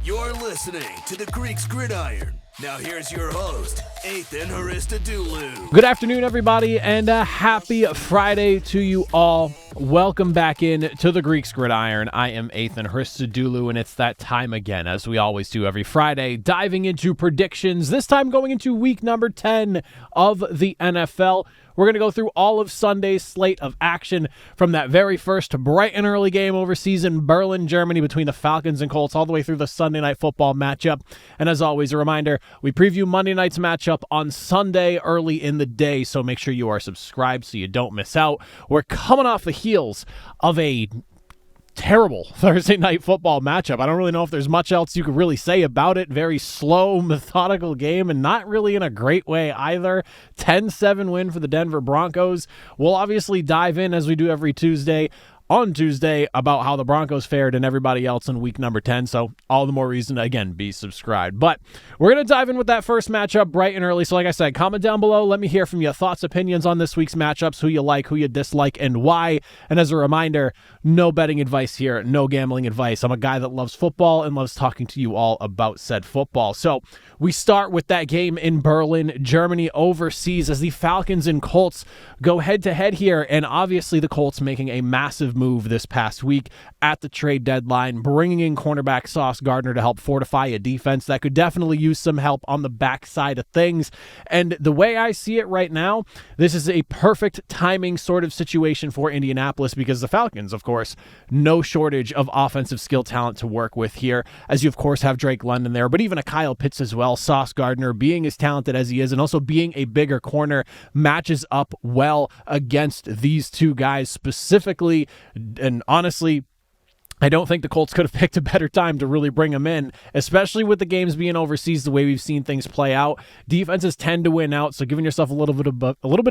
You're listening to the Greeks Gridiron. Now here's your host, Ethan Haristadoulou. Good afternoon, everybody, and a happy Friday to you all. Welcome back in to the Greeks Gridiron. I am Ethan Haristadoulou, and it's that time again, as we always do every Friday, diving into predictions, this time going into week number 10 of the NFL. We're going to go through all of Sunday's slate of action from that very first bright and early game overseas in Berlin, Germany between the Falcons and Colts all the way through the Sunday Night Football matchup. And as always, a reminder, we preview Monday night's matchup on Sunday early in the day, so make sure you are subscribed so you don't miss out. We're coming off the heels of a terrible Thursday Night Football matchup. I don't really know if there's much else you could really say about it. Very slow, methodical game, and not really in a great way either. 10-7 win for the Denver Broncos. We'll obviously dive in, as we do every Tuesday, on Tuesday, about how the Broncos fared and everybody else in week number 10, so all the more reason to, again, be subscribed. But we're going to dive in with that first matchup bright and early, so like I said, comment down below, let me hear from you, thoughts, opinions on this week's matchups, who you like, who you dislike, and why. And as a reminder, no betting advice here, no gambling advice. I'm a guy that loves football and loves talking to you all about said football. So we start with that game in Berlin, Germany, overseas, as the Falcons and Colts go head-to-head here, and obviously the Colts making a massive move this past week at the trade deadline, bringing in cornerback Sauce Gardner to help fortify a defense that could definitely use some help on the backside of things. And the way I see it right now, this is a perfect timing sort of situation for Indianapolis, because the Falcons, of course, no shortage of offensive skill talent to work with here, as you of course have Drake London there, but even a Kyle Pitts as well. Sauce Gardner, being as talented as he is and also being a bigger corner, matches up well against these two guys specifically. And honestly, I don't think the Colts could have picked a better time to really bring him in, especially with the games being overseas the way we've seen things play out. Defenses tend to win out, so giving yourself a little bit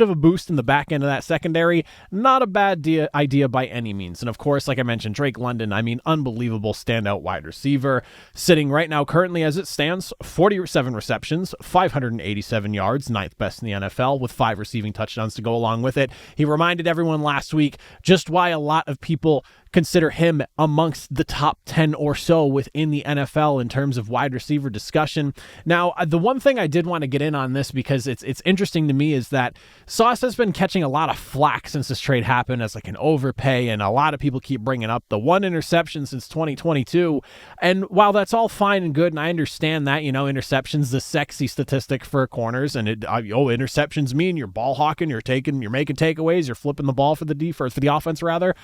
of a boost in the back end of that secondary, not a bad idea by any means. And of course, like I mentioned, Drake London, unbelievable standout wide receiver, sitting right now currently as it stands, 47 receptions, 587 yards, ninth best in the NFL, with 5 receiving touchdowns to go along with it. He reminded everyone last week just why a lot of people consider him amongst the top 10 or so within the NFL in terms of wide receiver discussion. Now, the one thing I did want to get in on this, because it's interesting to me, is that Sauce has been catching a lot of flack since this trade happened as like an overpay, and a lot of people keep bringing up the 1 interception since 2022. And while that's all fine and good, and I understand that, interception's the sexy statistic for corners, and interceptions mean you're ball hawking, you're making takeaways, you're flipping the ball for the offense rather.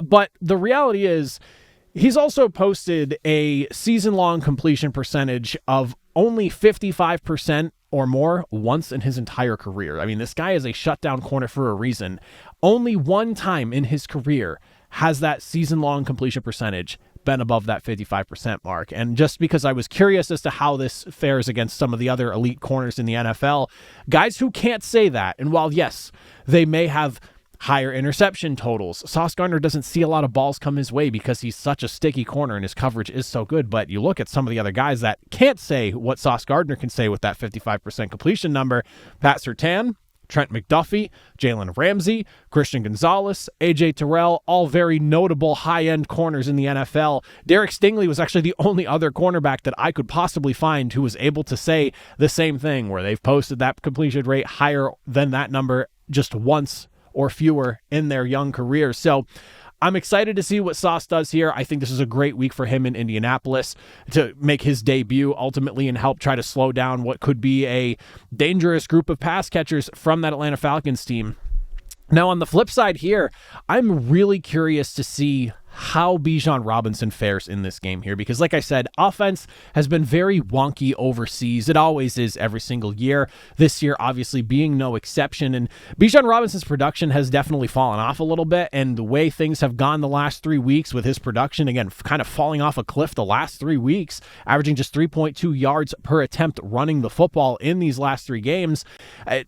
But the reality is, he's also posted a season-long completion percentage of only 55% or more once in his entire career. This guy is a shutdown corner for a reason. Only one time in his career has that season-long completion percentage been above that 55% mark. And just because I was curious as to how this fares against some of the other elite corners in the NFL, guys who can't say that, and while yes, they may have higher interception totals, Sauce Gardner doesn't see a lot of balls come his way because he's such a sticky corner and his coverage is so good. But you look at some of the other guys that can't say what Sauce Gardner can say with that 55% completion number: Pat Surtain, Trent McDuffie, Jalen Ramsey, Christian Gonzalez, AJ Terrell, all very notable high-end corners in the NFL. Derek Stingley was actually the only other cornerback that I could possibly find who was able to say the same thing, where they've posted that completion rate higher than that number just once or fewer in their young careers. So I'm excited to see what Sauce does here. I think this is a great week for him in Indianapolis to make his debut ultimately and help try to slow down what could be a dangerous group of pass catchers from that Atlanta Falcons team. Now, on the flip side here, I'm really curious to see how Bijan Robinson fares in this game here, because like I said, offense has been very wonky overseas. It always is every single year. This year, obviously, being no exception. And Bijan Robinson's production has definitely fallen off a little bit, and the way things have gone the last 3 weeks with his production, again, kind of falling off a cliff the last 3 weeks, averaging just 3.2 yards per attempt running the football in these last 3 games.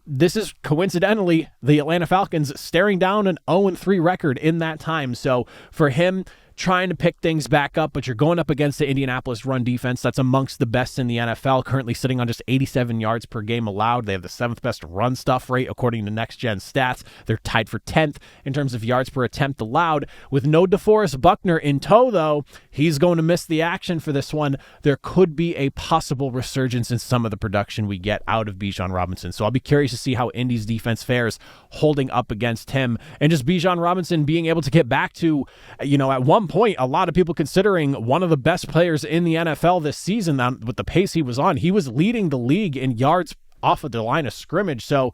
This is coincidentally the Atlanta Falcons staring down an 0-3 record in that time. So for him trying to pick things back up, but you're going up against the Indianapolis run defense that's amongst the best in the NFL, currently sitting on just 87 yards per game allowed. They have the 7th best run stuff rate according to Next Gen Stats. They're tied for 10th in terms of yards per attempt allowed. With no DeForest Buckner in tow, though, he's going to miss the action for this one. There could be a possible resurgence in some of the production we get out of Bijan Robinson. So I'll be curious to see how Indy's defense fares holding up against him, and just Bijan Robinson being able to get back to, at one point, a lot of people considering one of the best players in the NFL this season. With the pace he was on, he was leading the league in yards off of the line of scrimmage. So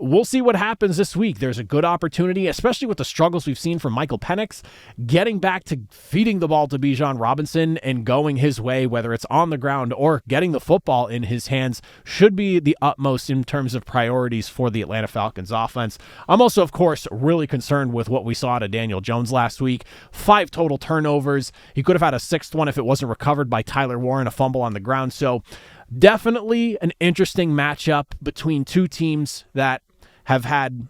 we'll see what happens this week. There's a good opportunity, especially with the struggles we've seen from Michael Penix, getting back to feeding the ball to Bijan Robinson and going his way, whether it's on the ground or getting the football in his hands, should be the utmost in terms of priorities for the Atlanta Falcons offense. I'm also, of course, really concerned with what we saw out of Daniel Jones last week. 5 total turnovers. He could have had a 6th one if it wasn't recovered by Tyler Warren, a fumble on the ground. So definitely an interesting matchup between two teams that have had,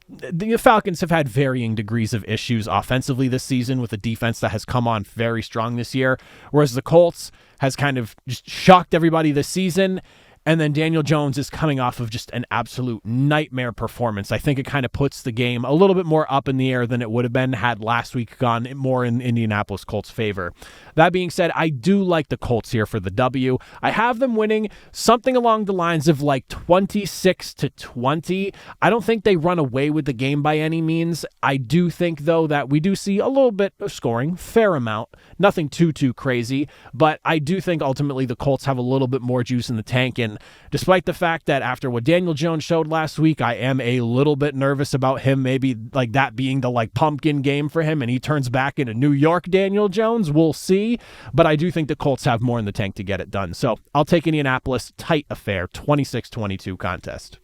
the Falcons have had varying degrees of issues offensively this season with a defense that has come on very strong this year, whereas the Colts has kind of just shocked everybody this season. And then Daniel Jones is coming off of just an absolute nightmare performance. I think it kind of puts the game a little bit more up in the air than it would have been had last week gone more in Indianapolis Colts' favor. That being said, I do like the Colts here for the W. I have them winning something along the lines of like 26-20. I don't think they run away with the game by any means. I do think, though, that we do see a little bit of scoring, fair amount, nothing too crazy, but I do think ultimately the Colts have a little bit more juice in the tank. And despite the fact that after what Daniel Jones showed last week, I am a little bit nervous about him maybe like that being the like pumpkin game for him and he turns back into New York Daniel Jones. We'll see. But I do think the Colts have more in the tank to get it done. So I'll take Indianapolis. Tight affair, 26-22 contest.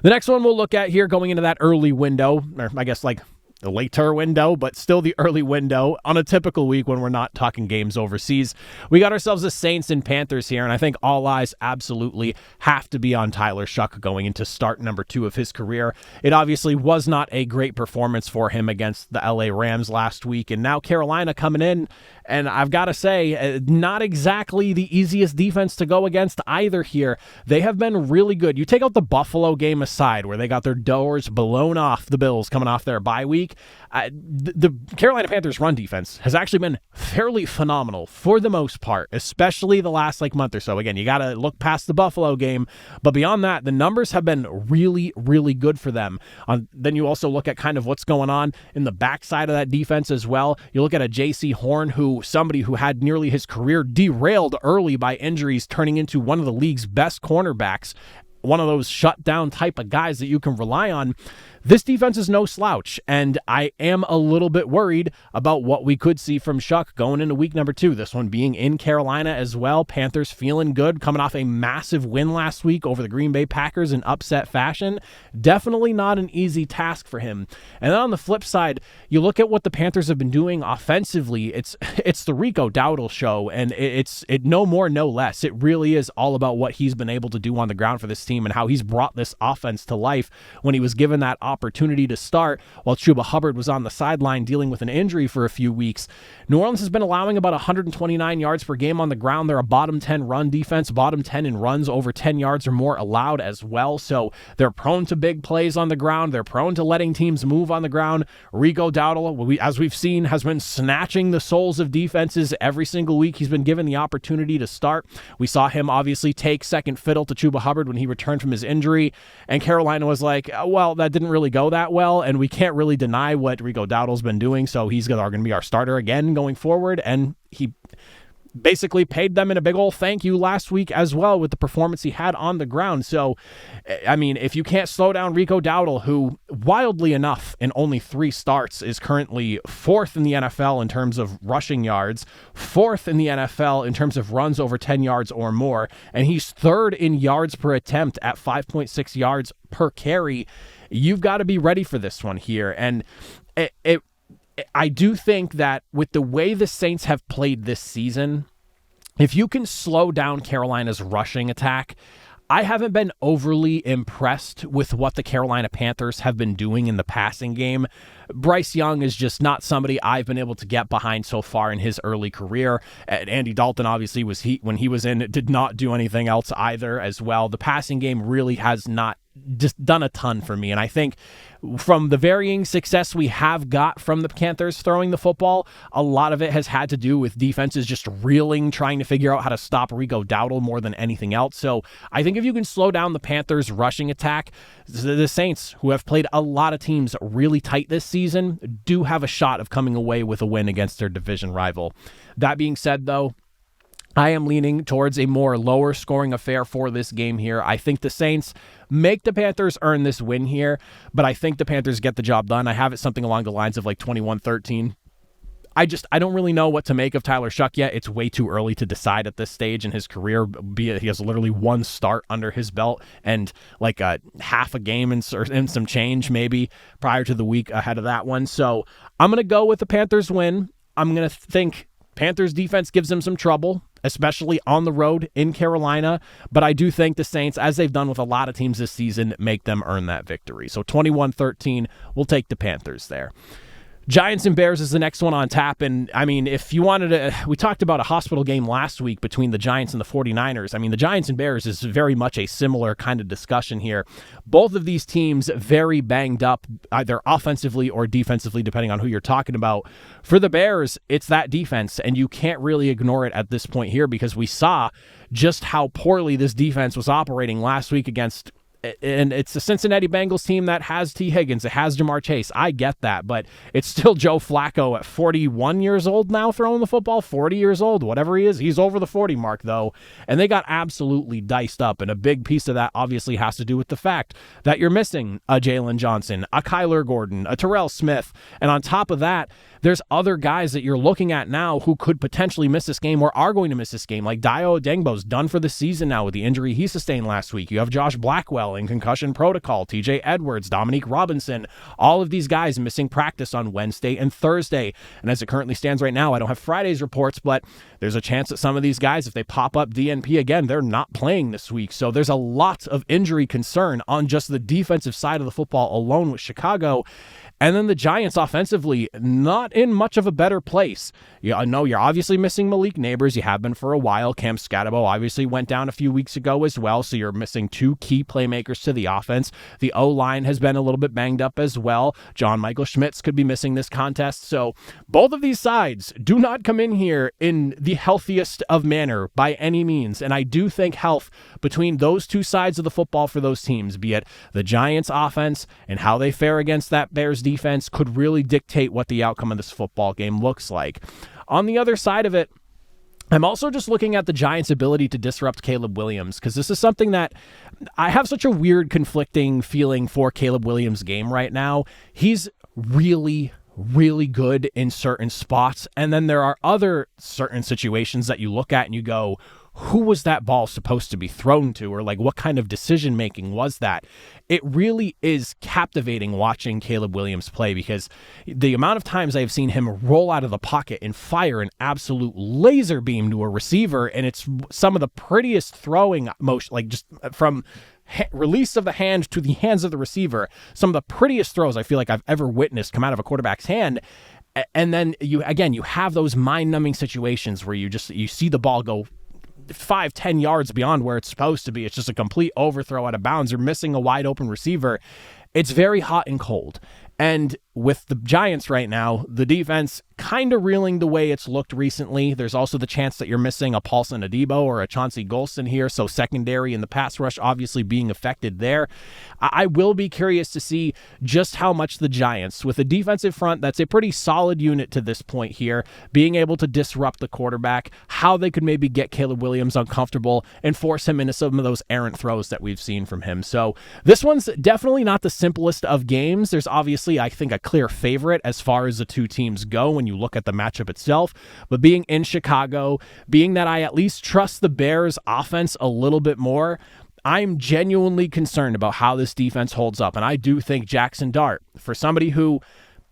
The next one we'll look at here going into that early window, or I guess like the later window, but still the early window on a typical week when we're not talking games overseas. We got ourselves the Saints and Panthers here, and I think all eyes absolutely have to be on Tyler Shuck going into start number 2 of his career. It obviously was not a great performance for him against the LA Rams last week, and now Carolina coming in, and I've got to say, not exactly the easiest defense to go against either here. They have been really good. You take out the Buffalo game aside, where they got their doors blown off the Bills coming off their bye week. The Carolina Panthers run defense has actually been fairly phenomenal for the most part, especially the last month or so. Again, you got to look past the Buffalo game, but beyond that, the numbers have been really, really good for them. Then you also look at kind of what's going on in the backside of that defense as well. You look at a J.C. Horn, somebody who had nearly his career derailed early by injuries, turning into one of the league's best cornerbacks, one of those shutdown type of guys that you can rely on. This defense is no slouch, and I am a little bit worried about what we could see from Shuck going into week number 2. This one being in Carolina as well. Panthers feeling good, coming off a massive win last week over the Green Bay Packers in upset fashion. Definitely not an easy task for him. And then on the flip side, you look at what the Panthers have been doing offensively. It's the Rico Dowdle show, and it's no more, no less. It really is all about what he's been able to do on the ground for this team and how he's brought this offense to life when he was given that opportunity to start while Chuba Hubbard was on the sideline dealing with an injury for a few weeks. New Orleans has been allowing about 129 yards per game on the ground. They're a bottom 10 run defense, bottom 10 in runs over 10 yards or more allowed as well. So they're prone to big plays on the ground. They're prone to letting teams move on the ground. Rico Dowdle, as we've seen, has been snatching the souls of defenses every single week he's been given the opportunity to start. We saw him obviously take second fiddle to Chuba Hubbard when he returned from his injury, and Carolina was like, well, that didn't really go that well, and we can't really deny what Rico Dowdle's been doing, so he's going to be our starter again going forward. And he basically paid them in a big old thank you last week as well with the performance he had on the ground. So, I mean, if you can't slow down Rico Dowdle, who, wildly enough, in only 3 starts is currently 4th in the NFL in terms of rushing yards, 4th in the NFL in terms of runs over 10 yards or more, and he's 3rd in yards per attempt at 5.6 yards per carry, you've got to be ready for this one here. And I do think that with the way the Saints have played this season, if you can slow down Carolina's rushing attack, I haven't been overly impressed with what the Carolina Panthers have been doing in the passing game. Bryce Young is just not somebody I've been able to get behind so far in his early career. And Andy Dalton obviously when he was in, did not do anything else either as well. The passing game really has not just done a ton for me. And I think from the varying success we have got from the Panthers throwing the football, a lot of it has had to do with defenses just reeling, trying to figure out how to stop Rico Dowdle more than anything else. So I think if you can slow down the Panthers' rushing attack, the Saints, who have played a lot of teams really tight this season, do have a shot of coming away with a win against their division rival. That being said, though, I am leaning towards a more lower scoring affair for this game here. I think the Saints make the Panthers earn this win here, but I think the Panthers get the job done. I have it something along the lines of like 21-13. I don't really know what to make of Tyler Shuck yet. It's way too early to decide at this stage in his career. He has literally one start under his belt and like a half a game and some change maybe prior to the week ahead of that one. So I'm going to go with the Panthers win. I'm going to think Panthers defense gives them some trouble, especially on the road in Carolina. But I do think the Saints, as they've done with a lot of teams this season, make them earn that victory. So 21-13, we'll take the Panthers there. Giants and Bears is the next one on tap. And I mean, if you wanted to, we talked about a hospital game last week between the Giants and the 49ers. I mean, the Giants and Bears is very much a similar kind of discussion here. Both of these teams very banged up, either offensively or defensively, depending on who you're talking about. For the Bears, it's that defense, and you can't really ignore it at this point here because we saw just how poorly this defense was operating last week against. And it's the Cincinnati Bengals team that has T. Higgins. It has Jamar Chase. I get that, but it's still Joe Flacco at 41 years old now throwing the football, 40 years old, whatever he is. He's over the 40 mark, though, and they got absolutely diced up, and a big piece of that obviously has to do with the fact that you're missing a Jalen Johnson, a Kyler Gordon, a Terrell Smith, and on top of that, there's other guys that you're looking at now who could potentially miss this game or are going to miss this game, like Dio Odengbo's done for the season now with the injury he sustained last week. You have Josh Blackwell in concussion protocol, TJ Edwards, Dominique Robinson, all of these guys missing practice on Wednesday and Thursday. And as it currently stands right now, I don't have Friday's reports, but there's a chance that some of these guys, if they pop up DNP again, they're not playing this week. So there's a lot of injury concern on just the defensive side of the football alone with Chicago. And then the Giants offensively, not in much of a better place. I know you're obviously missing Malik Neighbors. You have been for a while. Cam Scatabo obviously went down a few weeks ago as well, so you're missing two key playmakers to the offense. The O-line has been a little bit banged up as well. John Michael Schmitz could be missing this contest. So both of these sides do not come in here in the healthiest of manner by any means. And I do think health between those two sides of the football for those teams, be it the Giants offense and how they fare against that Bears defense, could really dictate what the outcome of this football game looks like. On the other side of it, I'm also just looking at the Giants' ability to disrupt Caleb Williams, because this is something that I have such a weird conflicting feeling for Caleb Williams' game right now. He's really good in certain spots, and then there are other certain situations that you look at and you go, who was that ball supposed to be thrown to? Or like, what kind of decision making was that? It really is captivating watching Caleb Williams play, because the amount of times I've seen him roll out of the pocket and fire an absolute laser beam to a receiver, and it's some of the prettiest throwing motion, like just from release of the hand to the hands of the receiver, some of the prettiest throws I feel like I've ever witnessed come out of a quarterback's hand. And then you have those mind-numbing situations where you see the ball go 5-10 yards beyond where it's supposed to be. It's just a complete overthrow out of bounds. You're missing a wide open receiver. It's very hot and cold. And with the Giants right now, the defense kind of reeling the way it's looked recently. There's also the chance that you're missing a Paulson Adebo or a Chauncey Golston here, so secondary and the pass rush obviously being affected there. I will be curious to see just how much the Giants, with a defensive front that's a pretty solid unit to this point here, being able to disrupt the quarterback, how they could maybe get Caleb Williams uncomfortable and force him into some of those errant throws that we've seen from him. So this one's definitely not the simplest of games. There's obviously, I think, a clear favorite as far as the two teams go when you look at the matchup itself, but being in Chicago, being that I at least trust the Bears offense a little bit more, I'm genuinely concerned about how this defense holds up. And I do think Jackson Dart, for somebody who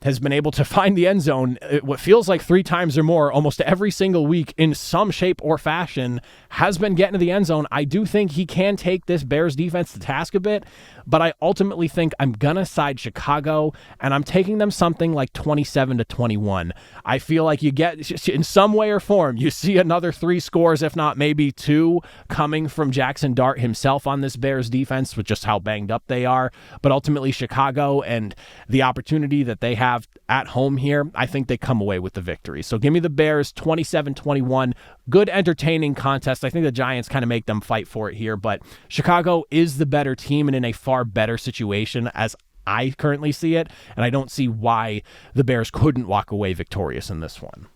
has been able to find the end zone what feels like 3 times or more almost every single week in some shape or fashion, has been getting to the end zone. I do think he can take this Bears defense to task a bit, but I ultimately think I'm going to side Chicago, and I'm taking them something like 27-21. I feel like you get, in some way or form, you see another 3 scores, if not maybe 2, coming from Jackson Dart himself on this Bears defense with just how banged up they are. But ultimately Chicago and the opportunity that they have at home here, I think they come away with the victory. So give me the Bears 27-21. Good entertaining contest. I think the Giants kind of make them fight for it here, but Chicago is the better team and in a far better situation as I currently see it, and I don't see why the Bears couldn't walk away victorious in this one.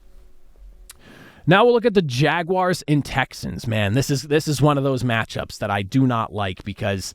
Now we'll look at the Jaguars and Texans. Man, this is one of those matchups that I do not like because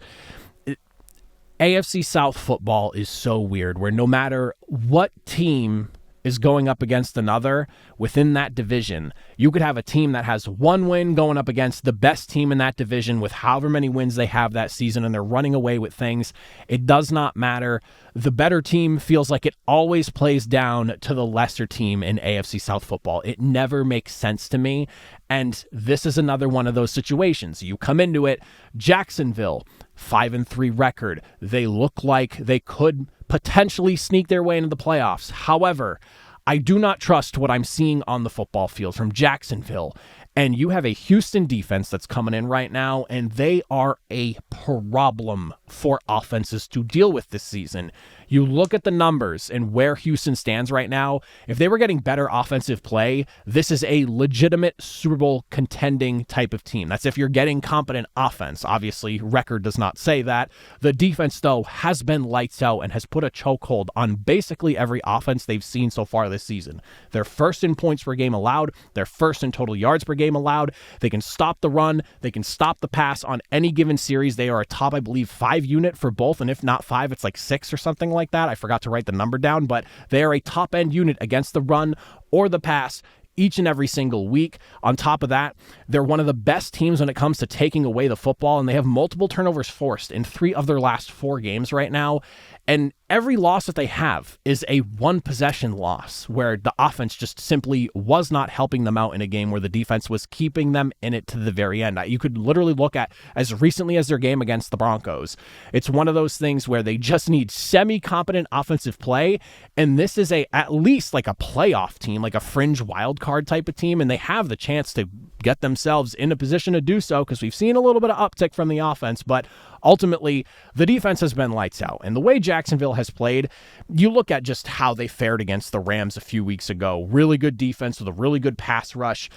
AFC South football is so weird where no matter what team is going up against another within that division, you could have a team that has 1 win going up against the best team in that division with however many wins they have that season, and they're running away with things. It does not matter. The better team feels like it always plays down to the lesser team in AFC South football. It never makes sense to me, and this is another one of those situations. You come into it, Jacksonville, 5-3 record. They look like they could potentially sneak their way into the playoffs. However, I do not trust what I'm seeing on the football field from Jacksonville. And you have a Houston defense that's coming in right now, and they are a problem for offenses to deal with this season. You look at the numbers and where Houston stands right now. If they were getting better offensive play, this is a legitimate Super Bowl contending type of team. That's if you're getting competent offense. Obviously, record does not say that. The defense, though, has been lights out and has put a chokehold on basically every offense they've seen so far this season. They're first in points per game allowed. They're first in total yards per game allowed. They can stop the run. They can stop the pass on any given series. They are a top, I believe, 5 unit for both. And if not 5, it's like 6 or something like that. I forgot to write the number down, but they are a top end unit against the run or the pass each and every single week. On top of that, they're one of the best teams when it comes to taking away the football, and they have multiple turnovers forced in 3 of their last 4 games right now. And every loss that they have is a 1-possession loss where the offense just simply was not helping them out in a game where the defense was keeping them in it to the very end. You could literally look at as recently as their game against the Broncos. It's one of those things where they just need semi-competent offensive play, and this is at least like a playoff team, like a fringe wild card type of team, and they have the chance to get themselves in a position to do so because we've seen a little bit of uptick from the offense, but ultimately the defense has been lights out. And the way Jacksonville has played, you look at just how they fared against the Rams a few weeks ago. Really good defense with a really good pass rush.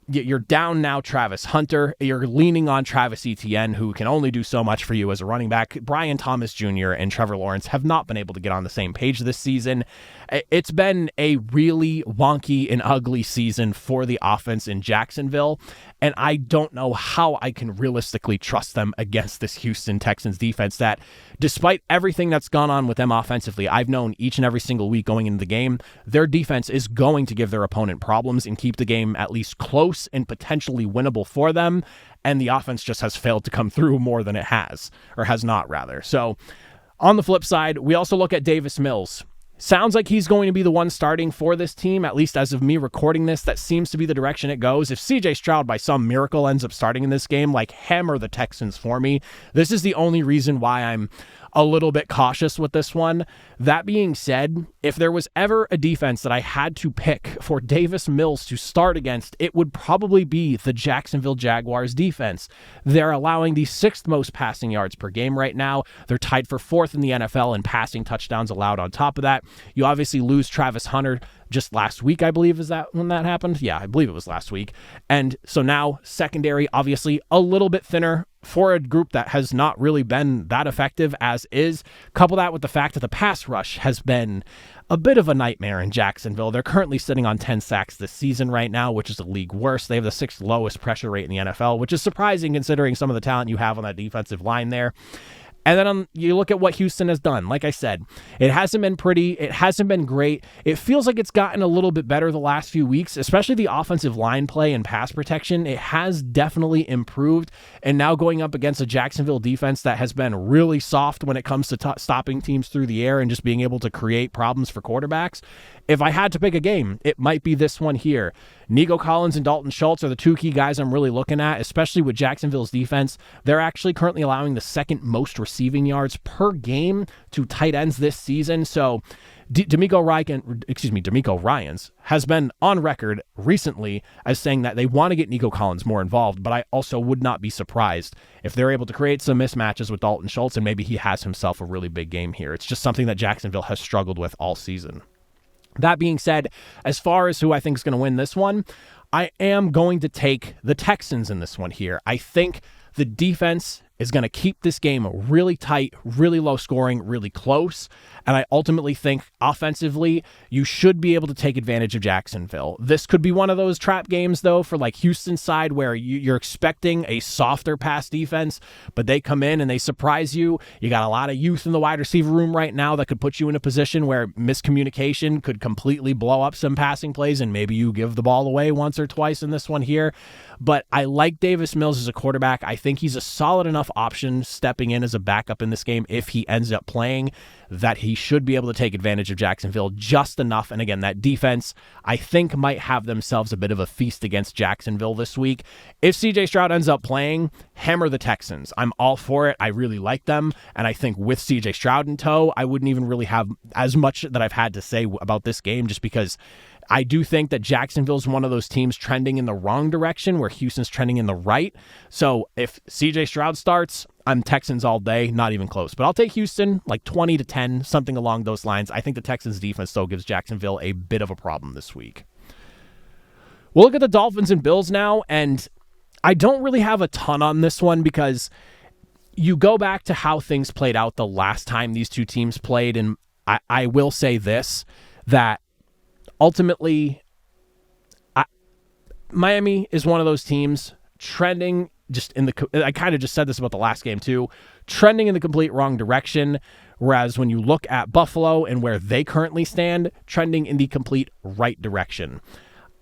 You're down now Travis Hunter. You're leaning on Travis Etienne, who can only do so much for you as a running back. Brian Thomas Jr. and Trevor Lawrence have not been able to get on the same page this season. It's been a really wonky and ugly season for the offense in Jacksonville, and I don't know how I can realistically trust them against this Houston Texans defense that, despite everything that's gone on with them offensively, I've known each and every single week going into the game, their defense is going to give their opponent problems and keep the game at least close and potentially winnable for them, and the offense just has failed to come through more than it has, or has not rather. So on the flip side, we also look at Davis Mills. Sounds like he's going to be the one starting for this team, at least as of me recording this. That seems to be the direction it goes. If CJ Stroud by some miracle ends up starting in this game, like, hammer the Texans for me. This is the only reason why I'm a little bit cautious with this one. That being said, if there was ever a defense that I had to pick for Davis Mills to start against, it would probably be the Jacksonville Jaguars defense. They're allowing the 6th most passing yards per game right now. They're tied for 4th in the NFL in passing touchdowns allowed. On top of that, you obviously lose Travis Hunter just last week, I believe. Is that when that happened? Yeah, I believe it was last week. And so now secondary, obviously a little bit thinner for a group that has not really been that effective as is. Couple that with the fact that the pass rush has been a bit of a nightmare in Jacksonville. They're currently sitting on 10 sacks this season right now, which is the league worst. They have the 6th lowest pressure rate in the NFL, which is surprising considering some of the talent you have on that defensive line there. And then you look at what Houston has done. Like I said, it hasn't been pretty. It hasn't been great. It feels like it's gotten a little bit better the last few weeks, especially the offensive line play and pass protection. It has definitely improved. And now going up against a Jacksonville defense that has been really soft when it comes to stopping teams through the air and just being able to create problems for quarterbacks. If I had to pick a game, it might be this one here. Nico Collins and Dalton Schultz are the two key guys I'm really looking at, especially with Jacksonville's defense. They're actually currently allowing the second most receiving yards per game to tight ends this season. So D'Amico Ryans has been on record recently as saying that they want to get Nico Collins more involved, but I also would not be surprised if they're able to create some mismatches with Dalton Schultz and maybe he has himself a really big game here. It's just something that Jacksonville has struggled with all season. That being said, as far as who I think is going to win this one, I am going to take the Texans in this one here. I think the defense is going to keep this game really tight, really low scoring, really close. And I ultimately think offensively, you should be able to take advantage of Jacksonville. This could be one of those trap games, though, for like Houston's side where you're expecting a softer pass defense, but they come in and they surprise you. You got a lot of youth in the wide receiver room right now that could put you in a position where miscommunication could completely blow up some passing plays, and maybe you give the ball away once or twice in this one here. But I like Davis Mills as a quarterback. I think he's a solid enough option stepping in as a backup in this game if he ends up playing, that he should be able to take advantage of Jacksonville just enough. And again, that defense, I think, might have themselves a bit of a feast against Jacksonville this week. If CJ Stroud ends up playing, hammer the Texans. I'm all for it. I really like them. And I think with CJ Stroud in tow, I wouldn't even really have as much that I've had to say about this game, just because I do think that Jacksonville's one of those teams trending in the wrong direction where Houston's trending in the right. So if CJ Stroud starts, I'm Texans all day, not even close. But I'll take Houston like 20-10, something along those lines. I think the Texans defense, though, gives Jacksonville a bit of a problem this week. We'll look at the Dolphins and Bills now, and I don't really have a ton on this one because you go back to how things played out the last time these two teams played, and I will say this, that ultimately, Miami is one of those teams trending just in the, I kind of just said this about the last game too, trending in the complete wrong direction. Whereas when you look at Buffalo and where they currently stand, trending in the complete right direction.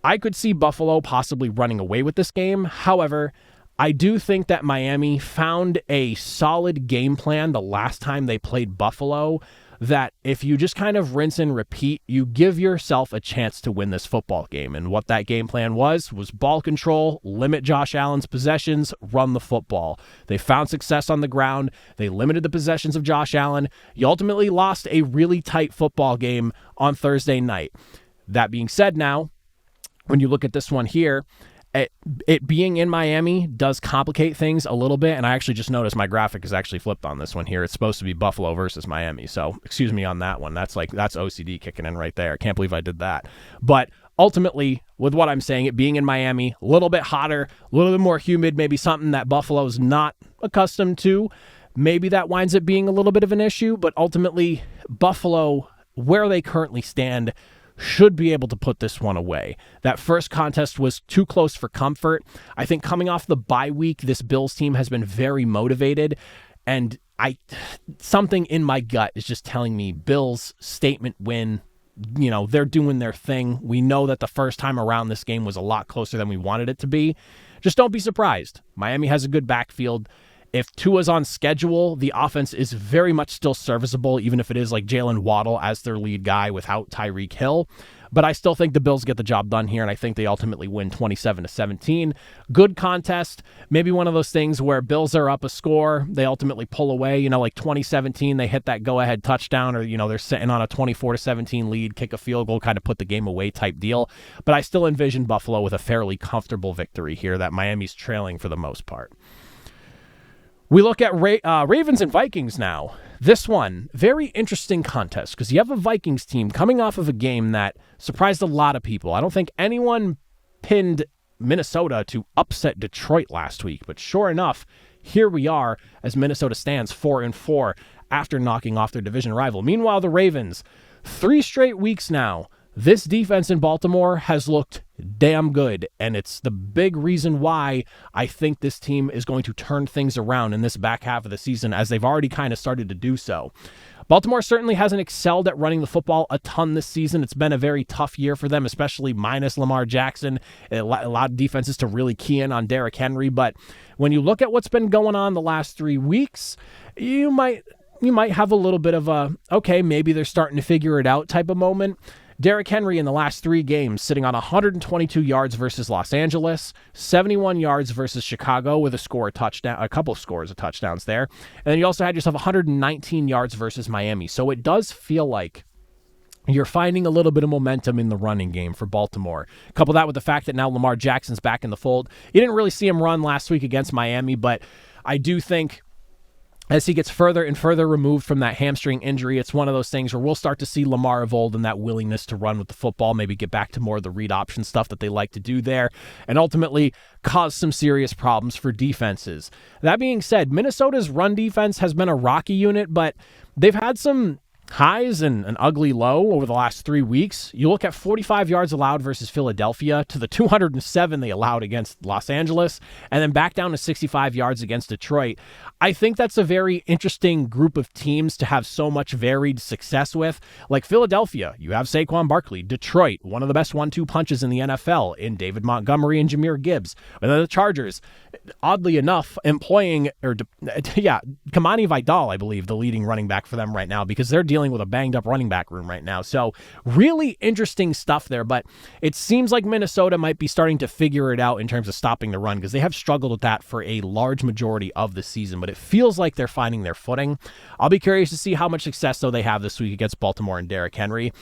I could see Buffalo possibly running away with this game. However, I do think that Miami found a solid game plan the last time they played Buffalo, that if you just kind of rinse and repeat, you give yourself a chance to win this football game. And what that game plan was ball control, limit Josh Allen's possessions, run the football. They found success on the ground. They limited the possessions of Josh Allen. You ultimately lost a really tight football game on Thursday night. That being said, now, when you look at this one here, it being in Miami does complicate things a little bit, and I actually just noticed my graphic is actually flipped on this one here. It's supposed to be Buffalo versus Miami, so excuse me on that one. That's OCD kicking in right there. I can't believe I did that. But ultimately, with what I'm saying, it being in Miami, a little bit hotter, a little bit more humid, maybe something that Buffalo's not accustomed to, maybe that winds up being a little bit of an issue, but ultimately, Buffalo, where they currently stand, should be able to put this one away. That first contest was too close for comfort. I think coming off the bye week, this Bills team has been very motivated, and something in my gut is just telling me Bills statement win. You know, they're doing their thing. We know that the first time around this game was a lot closer than we wanted it to be. Just don't be surprised. Miami has a good backfield. If Tua's on schedule, the offense is very much still serviceable, even if it is like Jalen Waddle as their lead guy without Tyreek Hill. But I still think the Bills get the job done here, and I think they ultimately win 27-17. Good contest. Maybe one of those things where Bills are up a score, they ultimately pull away. You know, like 2017, they hit that go-ahead touchdown, or, you know, they're sitting on a 24-17 lead, kick a field goal, kind of put the game away type deal. But I still envision Buffalo with a fairly comfortable victory here that Miami's trailing for the most part. We look at Ravens and Vikings now. This one, very interesting contest because you have a Vikings team coming off of a game that surprised a lot of people. I don't think anyone pinned Minnesota to upset Detroit last week, but sure enough, here we are as Minnesota stands 4-4 after knocking off their division rival. Meanwhile, the Ravens, 3 straight weeks now, this defense in Baltimore has looked damn good. And it's the big reason why I think this team is going to turn things around in this back half of the season, as they've already kind of started to do so. Baltimore certainly hasn't excelled at running the football a ton this season. It's been a very tough year for them, especially minus Lamar Jackson. A lot of defenses to really key in on Derrick Henry. But when you look at what's been going on the last 3 weeks, you might have a little bit of a, okay, maybe they're starting to figure it out type of moment. Derrick Henry in the last 3 games sitting on 122 yards versus Los Angeles, 71 yards versus Chicago with a couple of scores of touchdowns there. And then you also had yourself 119 yards versus Miami. So it does feel like you're finding a little bit of momentum in the running game for Baltimore. Couple that with the fact that now Lamar Jackson's back in the fold. You didn't really see him run last week against Miami, but I do think as he gets further and further removed from that hamstring injury, it's one of those things where we'll start to see Lamar of old and that willingness to run with the football, maybe get back to more of the read option stuff that they like to do there, and ultimately cause some serious problems for defenses. That being said, Minnesota's run defense has been a rocky unit, but they've had some highs and an ugly low over the last 3 weeks. You look at 45 yards allowed versus Philadelphia to the 207 they allowed against Los Angeles, and then back down to 65 yards against Detroit. I think that's a very interesting group of teams to have so much varied success with. Like Philadelphia, you have Saquon Barkley. Detroit, one of the best 1-2 punches in the NFL in David Montgomery and Jahmyr Gibbs. And then the Chargers, oddly enough, employing, Kamani Vidal, I believe, the leading running back for them right now, because they're dealing with a banged up running back room right now. So really interesting stuff there, but it seems like Minnesota might be starting to figure it out in terms of stopping the run, because they have struggled with that for a large majority of the season, but it feels like they're finding their footing. I'll be curious to see how much success though they have this week against Baltimore and Derrick Henry.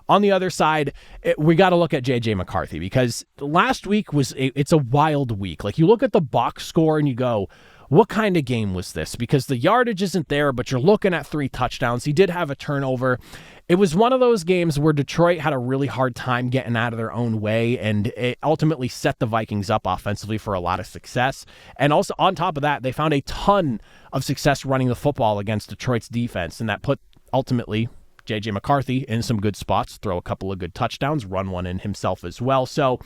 On the other side, we got to look at J.J. McCarthy, because last week it's a wild week. Like, you look at the box score and you go, what kind of game was this? Because the yardage isn't there, but you're looking at 3 touchdowns. He did have a turnover. It was one of those games where Detroit had a really hard time getting out of their own way, and it ultimately set the Vikings up offensively for a lot of success. And also, on top of that, they found a ton of success running the football against Detroit's defense, and that put, ultimately, J.J. McCarthy in some good spots, throw a couple of good touchdowns, run one in himself as well. So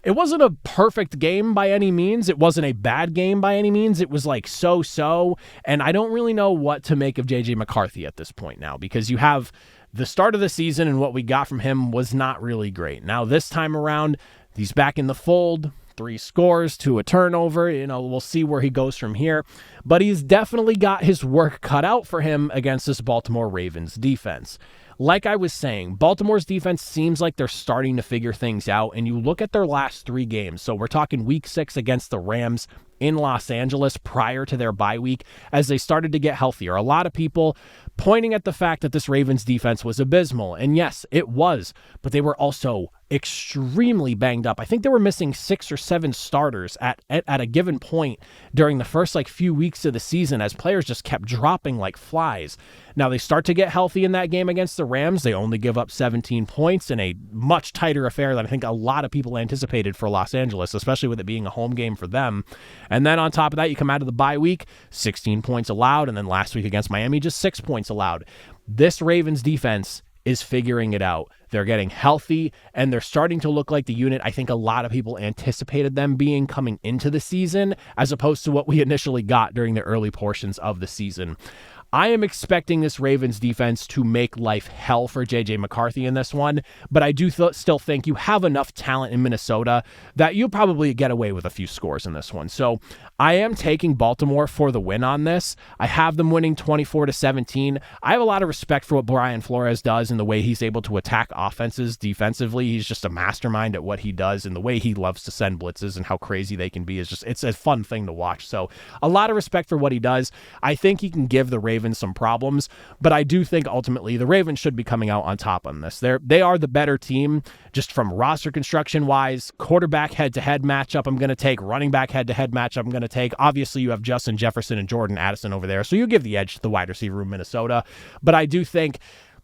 it wasn't a perfect game by any means. It wasn't a bad game by any means. It was like so-so, and I don't really know what to make of J.J. McCarthy at this point now, because you have the start of the season, and what we got from him was not really great. Now, this time around, he's back in the fold. 3 scores to a turnover. We'll see where he goes from here. But he's definitely got his work cut out for him against this Baltimore Ravens defense. Like I was saying, Baltimore's defense seems like they're starting to figure things out, and you look at their last 3 games. So we're talking week 6 against the Rams in Los Angeles prior to their bye week, as they started to get healthier. A lot of people pointing at the fact that this Ravens defense was abysmal. And yes, it was, but they were also extremely banged up. I think they were missing 6 or 7 starters at a given point during the first few weeks of the season, as players just kept dropping like flies. Now they start to get healthy in that game against the Rams. They only give up 17 points in a much tighter affair than I think a lot of people anticipated for Los Angeles, especially with it being a home game for them. And then on top of that, you come out of the bye week, 16 points allowed, and then last week against Miami, just 6 points allowed. This Ravens defense is figuring it out. They're getting healthy, and they're starting to look like the unit I think a lot of people anticipated them being coming into the season, as opposed to what we initially got during the early portions of the season. I am expecting this Ravens defense to make life hell for J.J. McCarthy in this one, but I do still think you have enough talent in Minnesota that you'll probably get away with a few scores in this one. So I am taking Baltimore for the win on this. I have them winning 24-17. I have a lot of respect for what Brian Flores does and the way he's able to attack offenses defensively. He's just a mastermind at what he does, and the way he loves to send blitzes and how crazy they can be is it's a fun thing to watch. So a lot of respect for what he does. I think he can give the Ravens some problems, but I do think ultimately the Ravens should be coming out on top on this. They are the better team, just from roster construction wise. Quarterback head-to-head matchup I'm going to take. Running back head-to-head matchup I'm going to take. Obviously you have Justin Jefferson and Jordan Addison over there, so you give the edge to the wide receiver room Minnesota. But I do think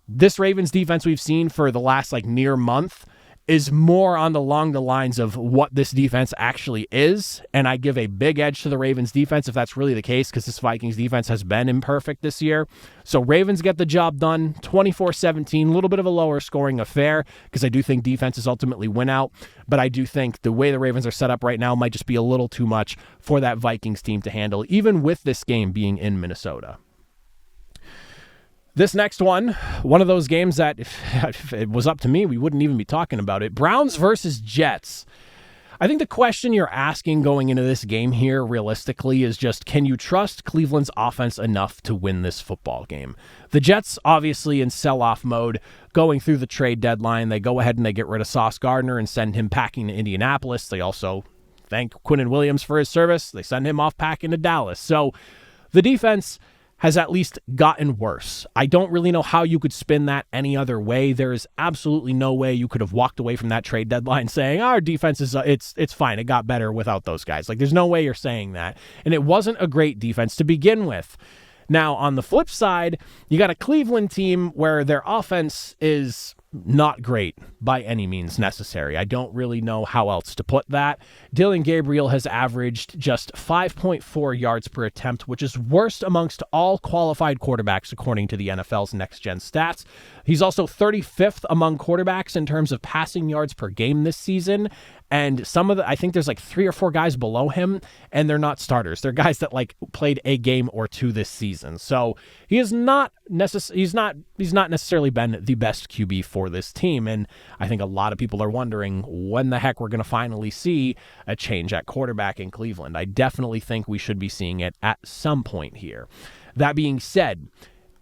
this Ravens defense we've seen for the last near month is more along the lines of what this defense actually is, and I give a big edge to the Ravens defense if that's really the case, because this Vikings defense has been imperfect this year. So Ravens get the job done, 24-17, a little bit of a lower scoring affair, because I do think defenses ultimately win out, but I do think the way the Ravens are set up right now might just be a little too much for that Vikings team to handle, even with this game being in Minnesota. This next one of those games that if it was up to me, we wouldn't even be talking about it. Browns versus Jets. I think the question you're asking going into this game here realistically is just, can you trust Cleveland's offense enough to win this football game? The Jets obviously in sell-off mode going through the trade deadline. They go ahead and they get rid of Sauce Gardner and send him packing to Indianapolis. They also thank Quinnen Williams for his service. They send him off packing to Dallas. So the defense has at least gotten worse. I don't really know how you could spin that any other way. There is absolutely no way you could have walked away from that trade deadline saying, our defense is, it's fine. It got better without those guys. Like, there's no way you're saying that. And it wasn't a great defense to begin with. Now, on the flip side, you got a Cleveland team where their offense is not great by any means necessary. I don't really know how else to put that. Dylan Gabriel has averaged just 5.4 yards per attempt, which is worst amongst all qualified quarterbacks according to the NFL's next-gen stats. He's also 35th among quarterbacks in terms of passing yards per game this season. And I think there's like 3 or 4 guys below him, and they're not starters. They're guys that like played a game or two this season. So he is not he's not necessarily been the best QB for this team. And I think a lot of people are wondering when the heck we're going to finally see a change at quarterback in Cleveland. I definitely think we should be seeing it at some point here. That being said,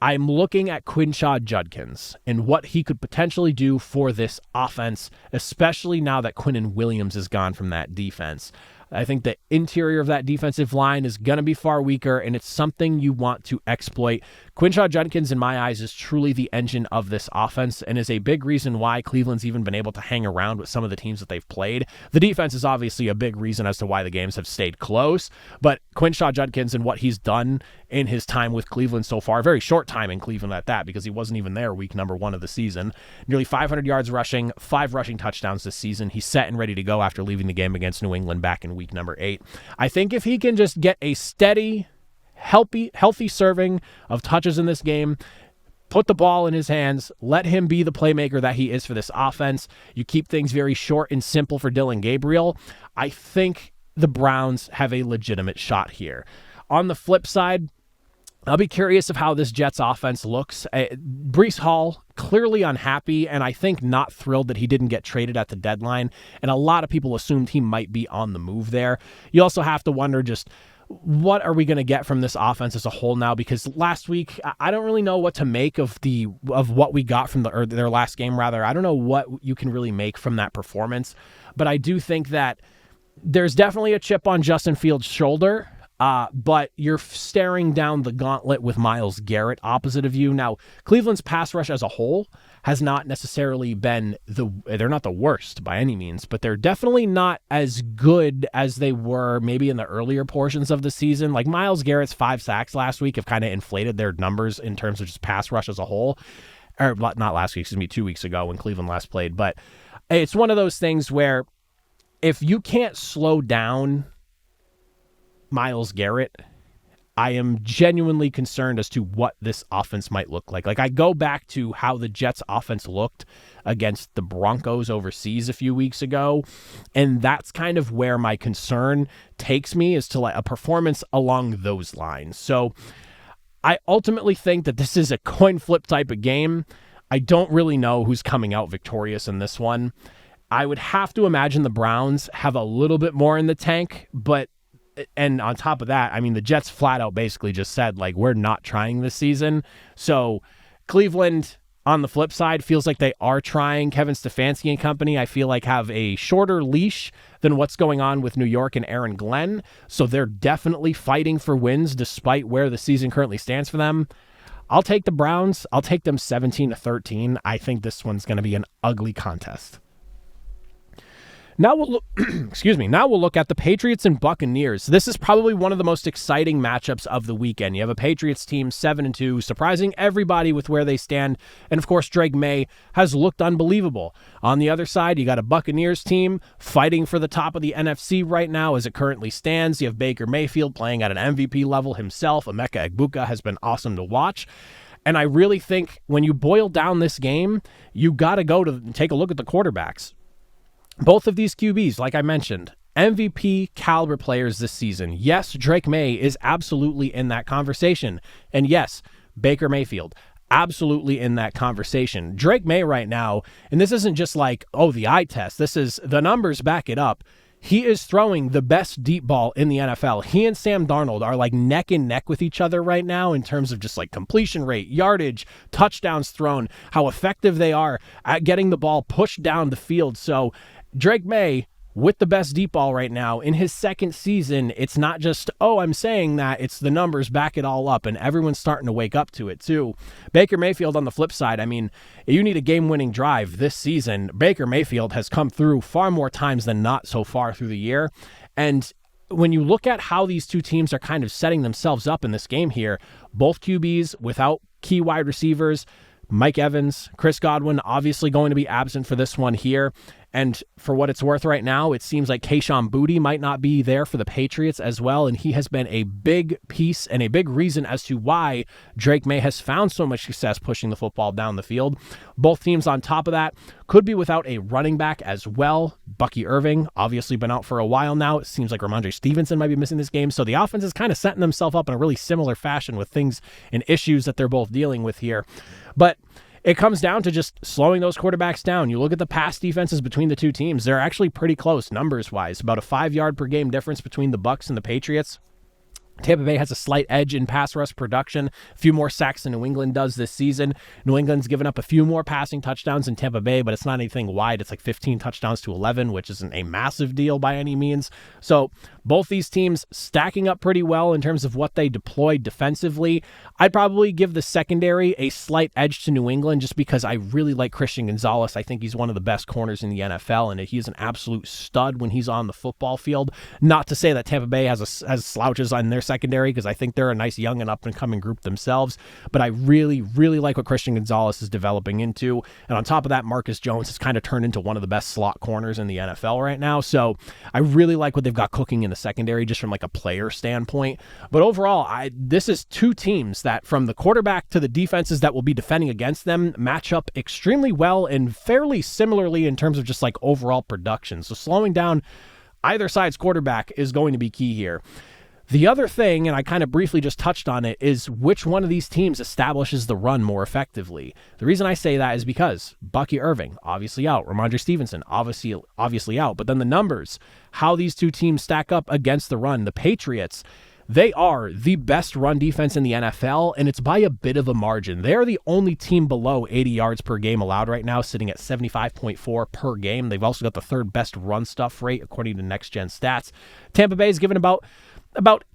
I'm looking at Quinshaw Judkins and what he could potentially do for this offense, especially now that Quinnen Williams is gone from that defense. I think the interior of that defensive line is going to be far weaker, and it's something you want to exploit. Quinshaw Judkins, in my eyes, is truly the engine of this offense and is a big reason why Cleveland's even been able to hang around with some of the teams that they've played. The defense is obviously a big reason as to why the games have stayed close, but Quinshaw Judkins and what he's done in his time with Cleveland so far, very short time in Cleveland at that, because he wasn't even there week number 1 of the season. Nearly 500 yards rushing, 5 rushing touchdowns this season. He's set and ready to go after leaving the game against New England back in week number 8. I think if he can just get a steady, healthy serving of touches in this game, put the ball in his hands, let him be the playmaker that he is for this offense, you keep things very short and simple for Dylan Gabriel, I think the Browns have a legitimate shot here. On the flip side, I'll be curious of how this Jets offense looks. Breece Hall, clearly unhappy, and I think not thrilled that he didn't get traded at the deadline, and a lot of people assumed he might be on the move there. You also have to wonder just, what are we going to get from this offense as a whole now? Because last week, I don't really know what to make of what we got from their last game, rather. I don't know what you can really make from that performance, but I do think that there's definitely a chip on Justin Fields' shoulder. But you're staring down the gauntlet with Myles Garrett opposite of you. Now, Cleveland's pass rush as a whole has not necessarily been they're not the worst by any means, but they're definitely not as good as they were maybe in the earlier portions of the season. Like Myles Garrett's 5 sacks last week have kind of inflated their numbers in terms of just pass rush as a whole. Or not last week, 2 weeks ago when Cleveland last played. But it's one of those things where if you can't slow down Myles Garrett, I am genuinely concerned as to what this offense might look like. Like, I go back to how the Jets offense looked against the Broncos overseas a few weeks ago, and that's kind of where my concern takes me, is to like a performance along those lines. So I ultimately think that this is a coin flip type of game. I don't really know who's coming out victorious in this one. I would have to imagine the Browns have a little bit more in the tank, and on top of that, I mean, the Jets flat out basically just said, like, we're not trying this season. So Cleveland, on the flip side, feels like they are trying. Kevin Stefanski and company, I feel like, have a shorter leash than what's going on with New York and Aaron Glenn. So they're definitely fighting for wins despite where the season currently stands for them. I'll take the Browns. I'll take them 17-13. I think this one's going to be an ugly contest. Now we'll look, Now we'll look at the Patriots and Buccaneers. This is probably one of the most exciting matchups of the weekend. You have a Patriots team 7-2, surprising everybody with where they stand. And of course, Drake May has looked unbelievable. On the other side, you got a Buccaneers team fighting for the top of the NFC right now as it currently stands. You have Baker Mayfield playing at an MVP level himself. Emeka Egbuka has been awesome to watch. And I really think when you boil down this game, you got to go to take a look at the quarterbacks. Both of these QBs, like I mentioned, MVP caliber players this season. Yes, Drake May is absolutely in that conversation. And yes, Baker Mayfield, absolutely in that conversation. Drake May right now, and this isn't just like, oh, the eye test. This is, the numbers back it up. He is throwing the best deep ball in the NFL. He and Sam Darnold are like neck and neck with each other right now in terms of just like completion rate, yardage, touchdowns thrown, how effective they are at getting the ball pushed down the field. So Drake May, with the best deep ball right now in his second season, it's not just, oh, I'm saying that, it's the numbers back it all up, and everyone's starting to wake up to it too. Baker Mayfield on the flip side, I mean, you need a game-winning drive this season. Baker Mayfield has come through far more times than not so far through the year, and when you look at how these two teams are kind of setting themselves up in this game here, both QBs without key wide receivers, Mike Evans, Chris Godwin, obviously going to be absent for this one here. And for what it's worth right now, it seems like Kayshon Boutte might not be there for the Patriots as well. And he has been a big piece and a big reason as to why Drake May has found so much success pushing the football down the field. Both teams on top of that could be without a running back as well. Bucky Irving, obviously been out for a while now. It seems like Ramondre Stevenson might be missing this game. So the offense is kind of setting themselves up in a really similar fashion with things and issues that they're both dealing with here. But it comes down to just slowing those quarterbacks down. You look at the pass defenses between the two teams. They're actually pretty close numbers-wise. About a 5-yard per game difference between the Bucs and the Patriots. Tampa Bay has a slight edge in pass rush production, a few more sacks than New England does this season. New England's given up a few more passing touchdowns than Tampa Bay, but it's not anything wide. It's like 15 touchdowns to 11, which isn't a massive deal by any means. So both these teams stacking up pretty well in terms of what they deployed defensively. I'd probably give the secondary a slight edge to New England just because I really like Christian Gonzalez. I think he's one of the best corners in the NFL, and he is an absolute stud when he's on the football field. Not to say that Tampa Bay has slouches on their secondary, because I think they're a nice young and up-and-coming group themselves, but I really, really like what Christian Gonzalez is developing into. And on top of that, Marcus Jones has kind of turned into one of the best slot corners in the NFL right now. So I really like what they've got cooking in the secondary just from like a player standpoint. But overall, this is two teams that from the quarterback to the defenses that will be defending against them match up extremely well and fairly similarly in terms of just like overall production. So slowing down either side's quarterback is going to be key here. The other thing, and I kind of briefly just touched on it, is which one of these teams establishes the run more effectively. The reason I say that is because Bucky Irving, obviously out. Ramondre Stevenson, obviously out. But then the numbers, how these two teams stack up against the run. The Patriots, they are the best run defense in the NFL, and it's by a bit of a margin. They're the only team below 80 yards per game allowed right now, sitting at 75.4 per game. They've also got the third best run stuff rate, according to Next Gen Stats. Tampa Bay is given about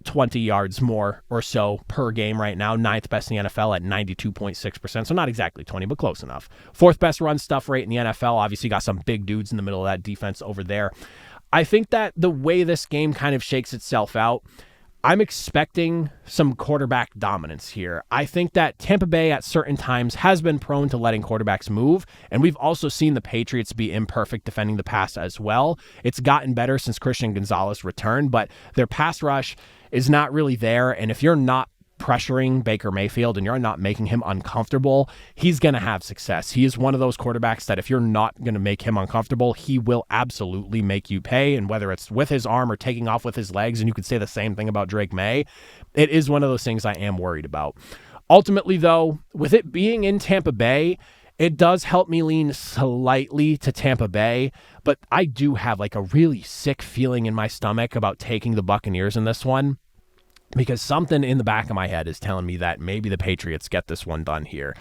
20 yards more or so per game right now. 9th best in the NFL at 92.6%. So not exactly 20, but close enough. 4th best run stuff rate in the NFL. Obviously got some big dudes in the middle of that defense over there. I think that the way this game kind of shakes itself out, I'm expecting some quarterback dominance here. I think that Tampa Bay at certain times has been prone to letting quarterbacks move, and we've also seen the Patriots be imperfect defending the pass as well. It's gotten better since Christian Gonzalez returned, but their pass rush is not really there, and if you're not pressuring Baker Mayfield and you're not making him uncomfortable, he's going to have success. He is one of those quarterbacks that if you're not going to make him uncomfortable, he will absolutely make you pay. And whether it's with his arm or taking off with his legs, and you could say the same thing about Drake May, it is one of those things I am worried about. Ultimately, though, with it being in Tampa Bay, it does help me lean slightly to Tampa Bay, but I do have like a really sick feeling in my stomach about taking the Buccaneers in this one, because something in the back of my head is telling me that maybe the Patriots get this one done here.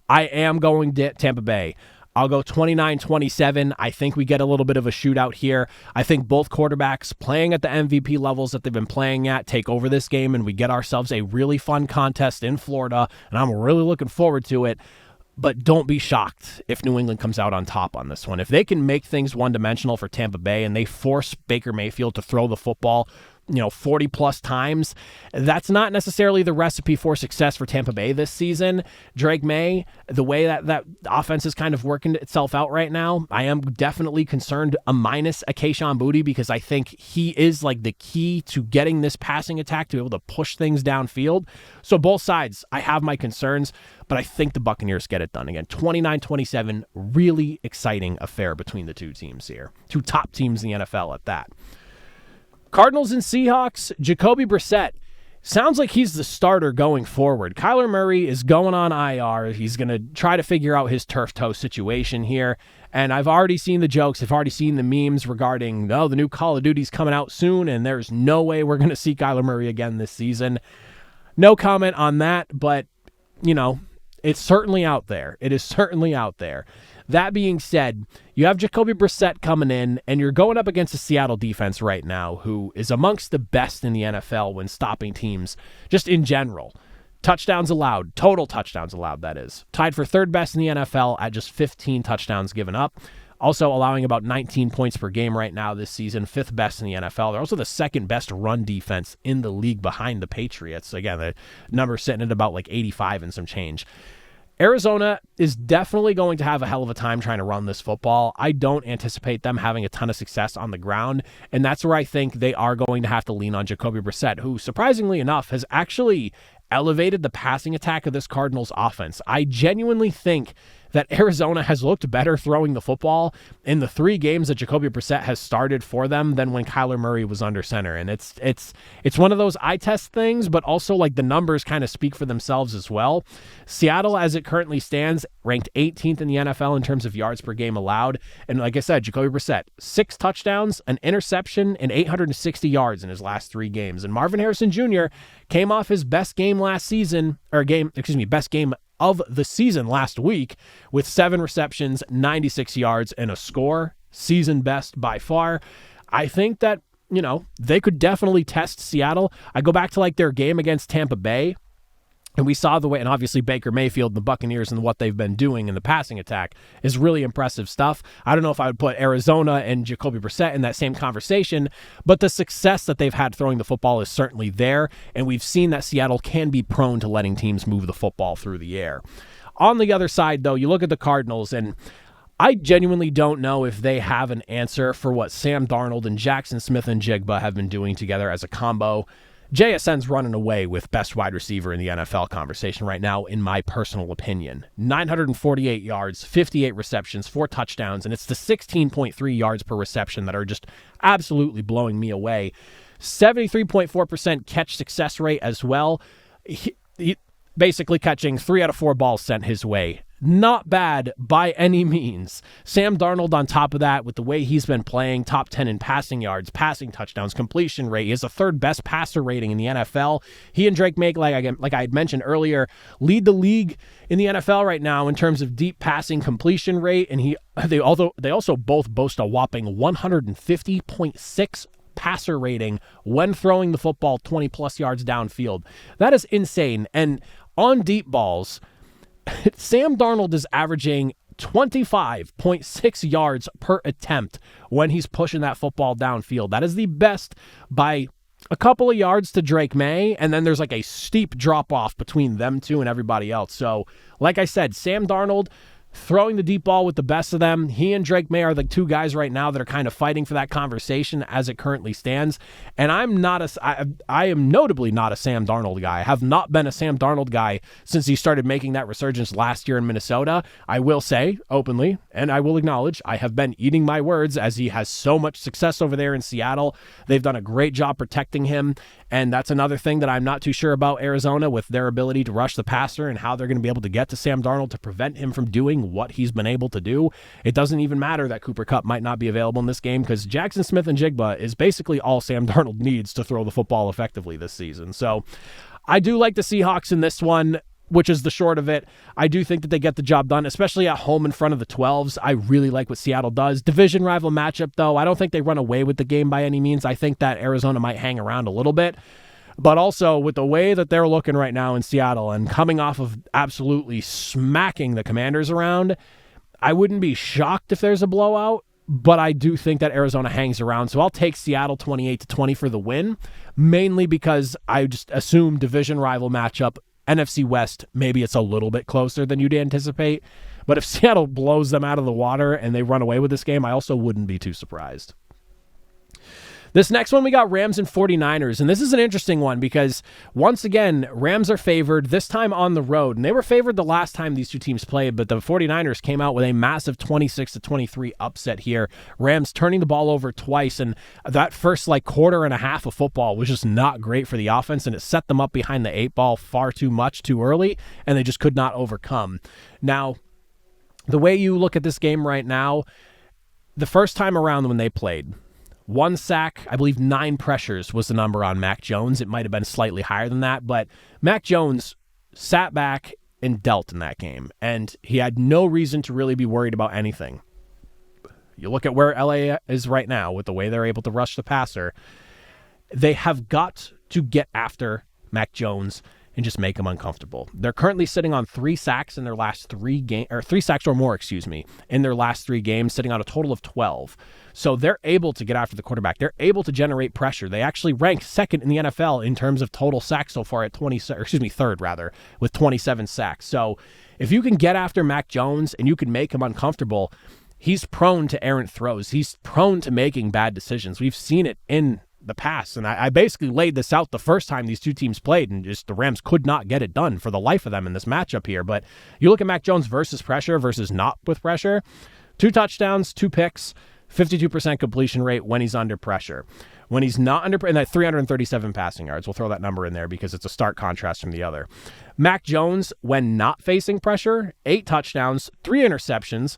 I am going Tampa Bay. I'll go 29-27. I think we get a little bit of a shootout here. I think both quarterbacks playing at the MVP levels that they've been playing at take over this game, and we get ourselves a really fun contest in Florida, and I'm really looking forward to it. But don't be shocked if New England comes out on top on this one. If they can make things one-dimensional for Tampa Bay and they force Baker Mayfield to throw the football 40-plus times, that's not necessarily the recipe for success for Tampa Bay this season. Drake May, the way that offense is kind of working itself out right now, I am definitely concerned, a minus a Kayshon Boutte, because I think he is like the key to getting this passing attack to be able to push things downfield. So both sides, I have my concerns, but I think the Buccaneers get it done again. 29-27, really exciting affair between the two teams here. Two top teams in the NFL at that. Cardinals and Seahawks, Jacoby Brissett. Sounds like he's the starter going forward. Kyler Murray is going on IR. He's going to try to figure out his turf toe situation here. And I've already seen the jokes. I've already seen the memes regarding, the new Call of Duty's coming out soon, and there's no way we're going to see Kyler Murray again this season. No comment on that, but, it's certainly out there. It is certainly out there. That being said, you have Jacoby Brissett coming in, and you're going up against a Seattle defense right now who is amongst the best in the NFL when stopping teams, just in general. Touchdowns allowed, total touchdowns allowed, that is. Tied for third best in the NFL at just 15 touchdowns given up. Also allowing about 19 points per game right now this season, fifth best in the NFL. They're also the second best run defense in the league behind the Patriots. Again, the number sitting at about like 85 and some change. Arizona is definitely going to have a hell of a time trying to run this football. I don't anticipate them having a ton of success on the ground, and that's where I think they are going to have to lean on Jacoby Brissett, who, surprisingly enough, has actually elevated the passing attack of this Cardinals offense. I genuinely think that Arizona has looked better throwing the football in the 3 games that Jacoby Brissett has started for them than when Kyler Murray was under center. And it's one of those eye test things, but also like the numbers kind of speak for themselves as well. Seattle, as it currently stands, ranked 18th in the NFL in terms of yards per game allowed. And like I said, Jacoby Brissett, 6 touchdowns, an interception, and 860 yards in his last 3 games. And Marvin Harrison Jr. came off his best game best game of the season last week with 7 receptions, 96 yards, and a score. Season best by far. I think that, they could definitely test Seattle. I go back to like their game against Tampa Bay, and we saw the way, and obviously Baker Mayfield and the Buccaneers and what they've been doing in the passing attack is really impressive stuff. I don't know if I would put Arizona and Jacoby Brissett in that same conversation, but the success that they've had throwing the football is certainly there, and we've seen that Seattle can be prone to letting teams move the football through the air. On the other side, though, you look at the Cardinals, and I genuinely don't know if they have an answer for what Sam Darnold and Jackson Smith-Njigba have been doing together as a combo. JSN's running away with best wide receiver in the NFL conversation right now, in my personal opinion. 948 yards, 58 receptions, 4 touchdowns, and it's the 16.3 yards per reception that are just absolutely blowing me away. 73.4% catch success rate as well. He basically catching 3 out of 4 balls sent his way. Not bad by any means. Sam Darnold on top of that, with the way he's been playing, top 10 in passing yards, passing touchdowns, completion rate. He has the 3rd best passer rating in the NFL. He and Drake May, like I had mentioned earlier, lead the league in the NFL right now in terms of deep passing completion rate, and they also both boast a whopping 150.6 passer rating when throwing the football 20 plus yards downfield. That is insane. And on deep balls, Sam Darnold is averaging 25.6 yards per attempt when he's pushing that football downfield. That is the best by a couple of yards to Drake May, and then there's like a steep drop-off between them two and everybody else. So, like I said, Sam Darnold throwing the deep ball with the best of them. He and Drake May are the 2 guys right now that are kind of fighting for that conversation as it currently stands. And I am notably not a Sam Darnold guy. I have not been a Sam Darnold guy since he started making that resurgence last year in Minnesota. I will say openly, and I will acknowledge, I have been eating my words as he has so much success over there in Seattle. They've done a great job protecting him. And that's another thing that I'm not too sure about Arizona with their ability to rush the passer and how they're going to be able to get to Sam Darnold to prevent him from doing what he's been able to do. It doesn't even matter that Cooper Kupp might not be available in this game because Jackson Smith-Njigba is basically all Sam Darnold needs to throw the football effectively this season. So I do like the Seahawks in this one, which is the short of it. I do think that they get the job done, especially at home in front of the 12s. I really like what Seattle does. Division rival matchup, though. I don't think they run away with the game by any means. I think that Arizona might hang around a little bit. But also with the way that they're looking right now in Seattle and coming off of absolutely smacking the Commanders around, I wouldn't be shocked if there's a blowout, but I do think that Arizona hangs around. So I'll take Seattle 28-20 for the win, mainly because I just assume division rival matchup, NFC West, maybe it's a little bit closer than you'd anticipate. But if Seattle blows them out of the water and they run away with this game, I also wouldn't be too surprised. This next one, we got Rams and 49ers, and this is an interesting one because, once again, Rams are favored, this time on the road, and they were favored the last time these two teams played, but the 49ers came out with a massive 26-23 upset here. Rams turning the ball over twice, and that first quarter and a half of football was just not great for the offense, and it set them up behind the 8-ball far too much too early, and they just could not overcome. Now, the way you look at this game right now, the first time around when they played, 1 sack, I believe 9 pressures was the number on Mac Jones. It might have been slightly higher than that, but Mac Jones sat back and dealt in that game, and he had no reason to really be worried about anything. You look at where LA is right now with the way they're able to rush the passer. They have got to get after Mac Jones and just make him uncomfortable. They're currently sitting on 3 sacks in their last 3 games, or 3 sacks or more, in their last 3 games, sitting on a total of 12. So they're able to get after the quarterback. They're able to generate pressure. They actually rank second in the NFL in terms of total sacks so far at third rather, with 27 sacks. So if you can get after Mac Jones and you can make him uncomfortable, he's prone to errant throws. He's prone to making bad decisions. We've seen it in the past, and I basically laid this out the first time these two teams played, and just the Rams could not get it done for the life of them in this matchup here. But you look at Mac Jones versus pressure versus not with pressure, 2 touchdowns, 2 picks, 52% completion rate when he's under pressure. When he's not under, and that 337 passing yards, we'll throw that number in there because it's a stark contrast from the other. Mac Jones, when not facing pressure, 8 touchdowns, 3 interceptions,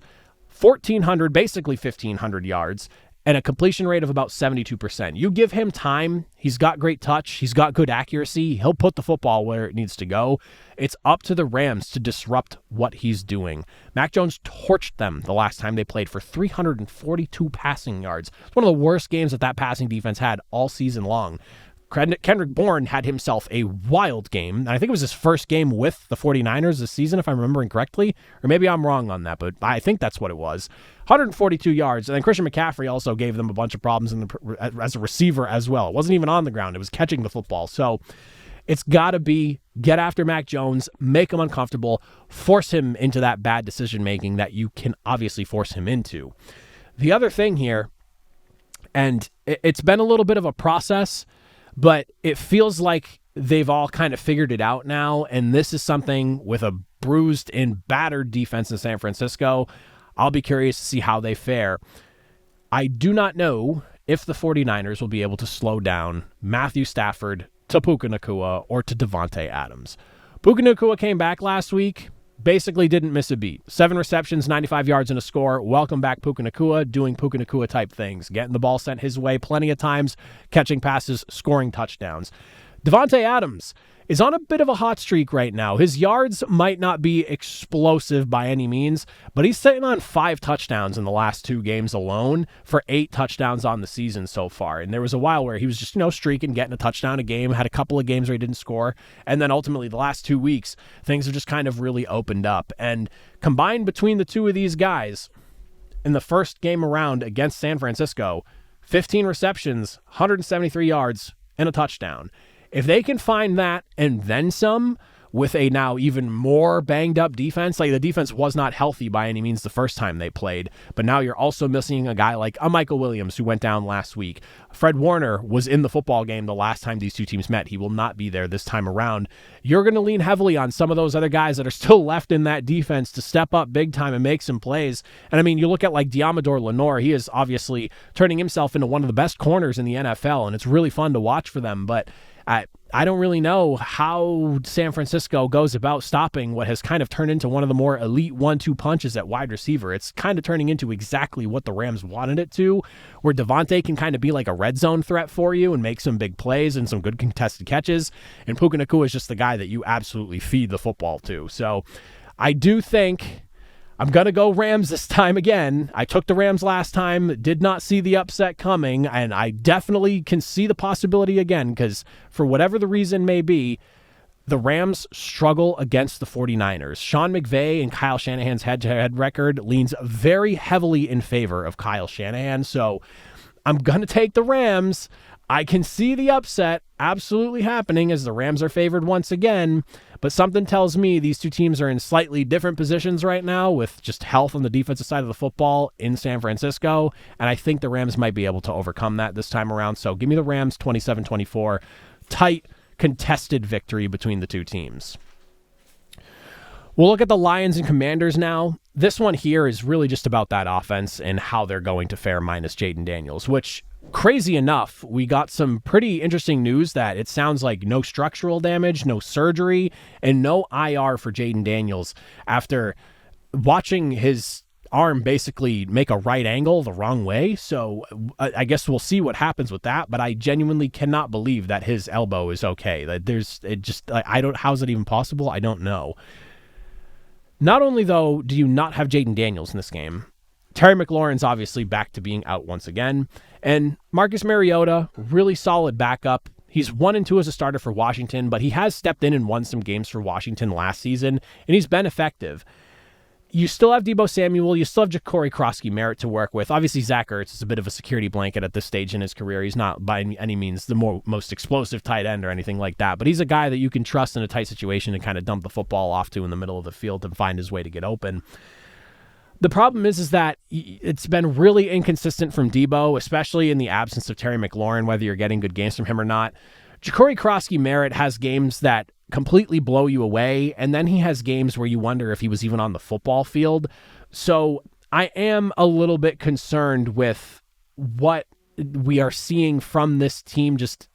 1,400, basically 1,500 yards, and a completion rate of about 72%. You give him time, he's got great touch, he's got good accuracy, he'll put the football where it needs to go. It's up to the Rams to disrupt what he's doing. Mac Jones torched them the last time they played for 342 passing yards. It's one of the worst games that passing defense had all season long. Kendrick Bourne had himself a wild game, and I think it was his first game with the 49ers this season, if I'm remembering correctly, or maybe I'm wrong on that, but I think that's what it was. 142 yards, and then Christian McCaffrey also gave them a bunch of problems as a receiver as well. It wasn't even on the ground, it was catching the football. So it's got to be get after Mac Jones, make him uncomfortable, force him into that bad decision-making that you can obviously force him into. The other thing here, and it's been a little bit of a process, but it feels like they've all kind of figured it out now, and this is something with a bruised and battered defense in San Francisco. I'll be curious to see how they fare. I do not know if the 49ers will be able to slow down Matthew Stafford to Puka Nacua or to Devontae Adams. Puka Nacua came back last week, basically didn't miss a beat. 7 receptions, 95 yards and a score. Welcome back Puka Nacua, doing Puka Nacua type things, getting the ball sent his way plenty of times, catching passes, scoring touchdowns. Devontae Adams is on a bit of a hot streak right now. His yards might not be explosive by any means, but he's sitting on 5 touchdowns in the last 2 games alone for 8 touchdowns on the season so far. And there was a while where he was just, streaking, getting a touchdown a game, had a couple of games where he didn't score. And then ultimately the last 2 weeks, things have just kind of really opened up. And combined between the two of these guys in the first game around against San Francisco, 15 receptions, 173 yards, and a touchdown. If they can find that and then some with a now even more banged up defense, like the defense was not healthy by any means the first time they played, but now you're also missing a guy like a Michael Williams who went down last week. Fred Warner was in the football game the last time these two teams met. He will not be there this time around. You're going to lean heavily on some of those other guys that are still left in that defense to step up big time and make some plays. And I mean, you look at like Diamador Lenore, he is obviously turning himself into one of the best corners in the NFL, and it's really fun to watch for them, but I don't really know how San Francisco goes about stopping what has kind of turned into one of the more elite 1-2 punches at wide receiver. It's kind of turning into exactly what the Rams wanted it to, where Devontae can kind of be like a red zone threat for you and make some big plays and some good contested catches. And Puka Nacua is just the guy that you absolutely feed the football to. So I do think I'm going to go Rams this time again. I took the Rams last time, did not see the upset coming, and I definitely can see the possibility again because for whatever the reason may be, the Rams struggle against the 49ers. Sean McVay and Kyle Shanahan's head-to-head record leans very heavily in favor of Kyle Shanahan, so I'm going to take the Rams. I can see the upset absolutely happening as the Rams are favored once again, but something tells me these two teams are in slightly different positions right now with just health on the defensive side of the football in San Francisco, and I think the Rams might be able to overcome that this time around. So give me the Rams 27-24, tight, contested victory between the two teams. We'll look at the Lions and Commanders now. This one here is really just about that offense and how they're going to fare minus Jaden Daniels, which, crazy enough, we got some pretty interesting news that it sounds like no structural damage, no surgery, and no IR for Jaden Daniels after watching his arm basically make a right angle the wrong way. So I guess we'll see what happens with that, but I genuinely cannot believe that his elbow is okay. How's it even possible? I don't know. Not only, though, do you not have Jaden Daniels in this game, Terry McLaurin's obviously back to being out once again, and Marcus Mariota, really solid backup. He's 1-2 as a starter for Washington, but he has stepped in and won some games for Washington last season, and he's been effective. You still have Deebo Samuel. You still have Ja'Cory Crosky-Merritt to work with. Obviously, Zach Ertz is a bit of a security blanket at this stage in his career. He's not by any means the most explosive tight end or anything like that, but he's a guy that you can trust in a tight situation and kind of dump the football off to in the middle of the field and find his way to get open. The problem is that it's been really inconsistent from Deebo, especially in the absence of Terry McLaurin, whether you're getting good games from him or not. Ja'Cory Crosky-Merritt has games that completely blow you away, and then he has games where you wonder if he was even on the football field. So I am a little bit concerned with what we are seeing from this team just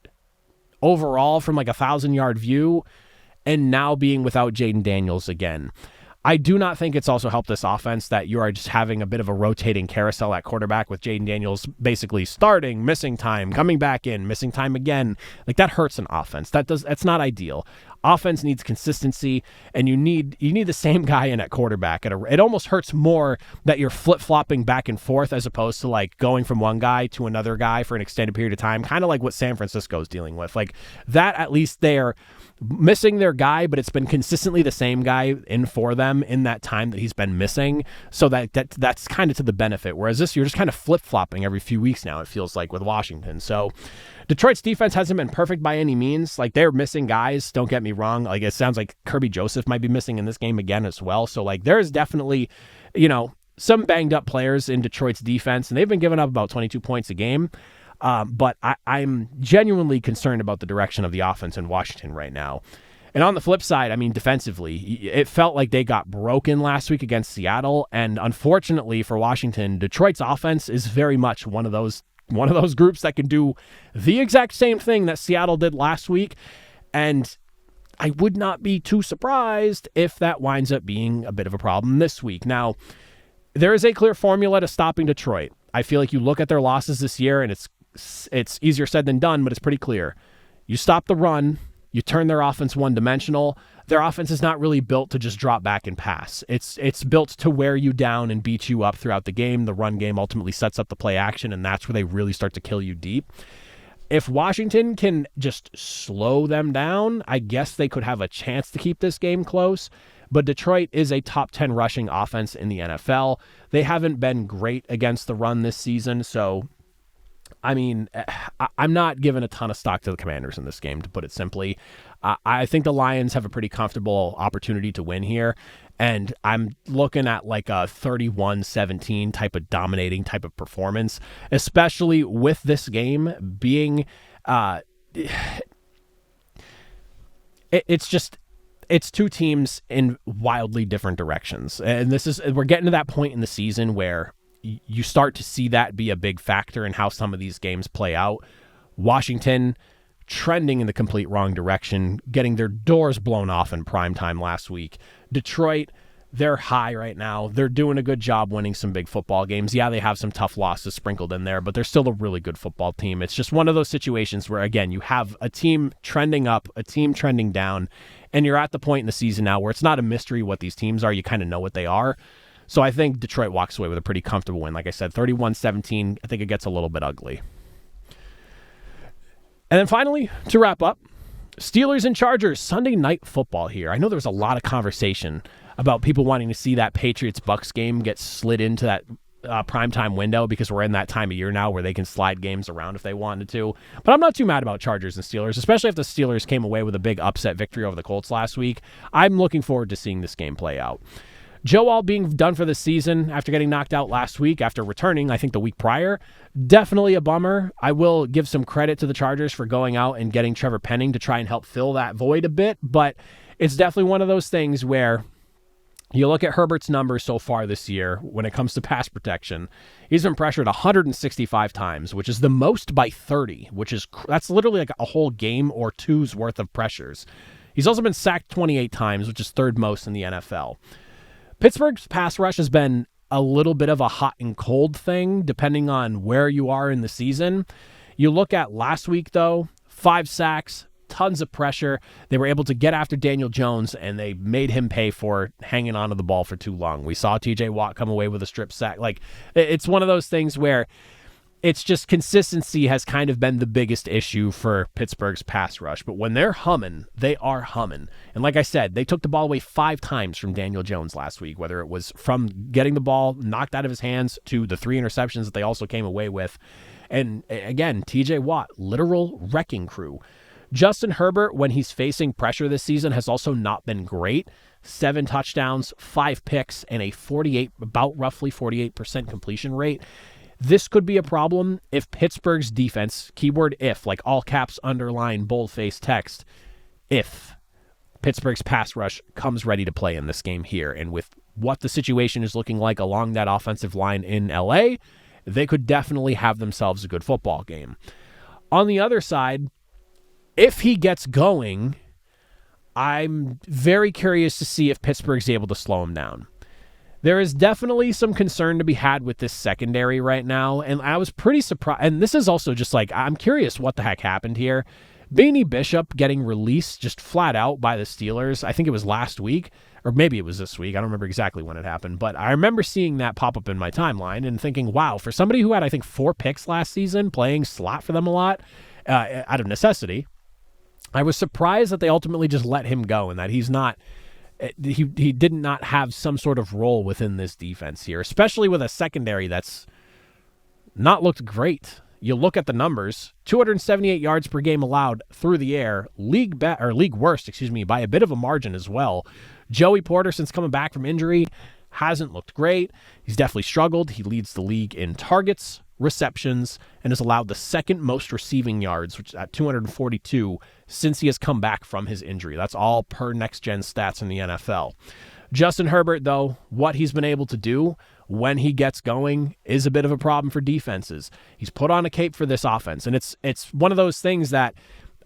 overall from like a 1,000-yard view, and now being without Jaden Daniels again. I do not think it's also helped this offense that you are just having a bit of a rotating carousel at quarterback with Jaden Daniels basically starting, missing time, coming back in, missing time again. Like, that hurts an offense. That's not ideal. Offense needs consistency, and you need the same guy in at quarterback. It almost hurts more that you're flip-flopping back and forth as opposed to like going from one guy to another guy for an extended period of time, kind of like what San Francisco is dealing with. Like that, at least they're missing their guy, but it's been consistently the same guy in for them in that time that he's been missing. So that's kind of to the benefit. Whereas this, you're just kind of flip-flopping every few weeks now, it feels like, with Washington. So Detroit's defense hasn't been perfect by any means. Like, they're missing guys, don't get me wrong. Like, it sounds like Kirby Joseph might be missing in this game again as well. So, like, there's definitely, some banged up players in Detroit's defense, and they've been giving up about 22 points a game. But I'm genuinely concerned about the direction of the offense in Washington right now. And on the flip side, I mean, defensively, it felt like they got broken last week against Seattle. And unfortunately for Washington, Detroit's offense is very much one of those groups that can do the exact same thing that Seattle did last week. And I would not be too surprised if that winds up being a bit of a problem this week. Now, there is a clear formula to stopping Detroit. I feel like you look at their losses this year, and it's easier said than done, but it's pretty clear. You stop the run, you turn their offense one-dimensional. Their offense is not really built to just drop back and pass. It's built to wear you down and beat you up throughout the game. The run game ultimately sets up the play action, and that's where they really start to kill you deep. If Washington can just slow them down, I guess they could have a chance to keep this game close. But Detroit is a top 10 rushing offense in the NFL. They haven't been great against the run this season, so I mean, I'm not giving a ton of stock to the Commanders in this game, to put it simply. I think the Lions have a pretty comfortable opportunity to win here, and I'm looking at like a 31-17 type of dominating type of performance, especially with this game being it's two teams in wildly different directions. And we're getting to that point in the season where you start to see that be a big factor in how some of these games play out. Washington trending in the complete wrong direction, getting their doors blown off in primetime last week. Detroit, they're high right now. They're doing a good job winning some big football games. Yeah, they have some tough losses sprinkled in there, but they're still a really good football team. It's just one of those situations where, again, you have a team trending up, a team trending down, and you're at the point in the season now where it's not a mystery what these teams are. You kind of know what they are. So I think Detroit walks away with a pretty comfortable win. Like I said, 31-17. I think it gets a little bit ugly. And then finally, to wrap up, Steelers and Chargers, Sunday Night Football here. I know there was a lot of conversation about people wanting to see that Patriots-Bucks game get slid into that primetime window because we're in that time of year now where they can slide games around if they wanted to. But I'm not too mad about Chargers and Steelers, especially if the Steelers came away with a big upset victory over the Colts last week. I'm looking forward to seeing this game play out. Joe Alt being done for the season after getting knocked out last week, after returning, I think, the week prior, definitely a bummer. I will give some credit to the Chargers for going out and getting Trevor Penning to try and help fill that void a bit, but it's definitely one of those things where you look at Herbert's numbers so far this year when it comes to pass protection. He's been pressured 165 times, which is the most by 30, that's literally like a whole game or two's worth of pressures. He's also been sacked 28 times, which is third most in the NFL. Pittsburgh's pass rush has been a little bit of a hot and cold thing, depending on where you are in the season. You look at last week, though, 5 sacks, tons of pressure. They were able to get after Daniel Jones, and they made him pay for hanging onto the ball for too long. We saw TJ Watt come away with a strip sack. It's one of those things where it's just consistency has kind of been the biggest issue for Pittsburgh's pass rush. But when they're humming, they are humming. And like I said, they took the ball away 5 times from Daniel Jones last week, whether it was from getting the ball knocked out of his hands to the 3 interceptions that they also came away with. And again, TJ Watt, literal wrecking crew. Justin Herbert, when he's facing pressure this season, has also not been great. 7 touchdowns, 5 picks, and about roughly 48% completion rate. This could be a problem if Pittsburgh's defense, keyword if, like all caps, underline, boldface text, if Pittsburgh's pass rush comes ready to play in this game here. And with what the situation is looking like along that offensive line in LA, they could definitely have themselves a good football game. On the other side, if he gets going, I'm very curious to see if Pittsburgh's able to slow him down. There is definitely some concern to be had with this secondary right now, and I was pretty surprised. And this is also just I'm curious what the heck happened here. Beanie Bishop getting released just flat out by the Steelers. I think it was last week, or maybe it was this week. I don't remember exactly when it happened, but I remember seeing that pop up in my timeline and thinking, wow, for somebody who had, I think, 4 picks last season, playing slot for them a lot out of necessity, I was surprised that they ultimately just let him go and that he's not. He did not have some sort of role within this defense here, especially with a secondary that's not looked great. You look at the numbers, 278 yards per game allowed through the air, league worst, by a bit of a margin as well. Joey Porter, since coming back from injury, hasn't looked great. He's definitely struggled. He leads the league in targets, receptions, and has allowed the second most receiving yards, which is at 242, since he has come back from his injury. That's all per next-gen stats in the NFL. Justin Herbert, though, what he's been able to do when he gets going is a bit of a problem for defenses. He's put on a cape for this offense, and it's one of those things that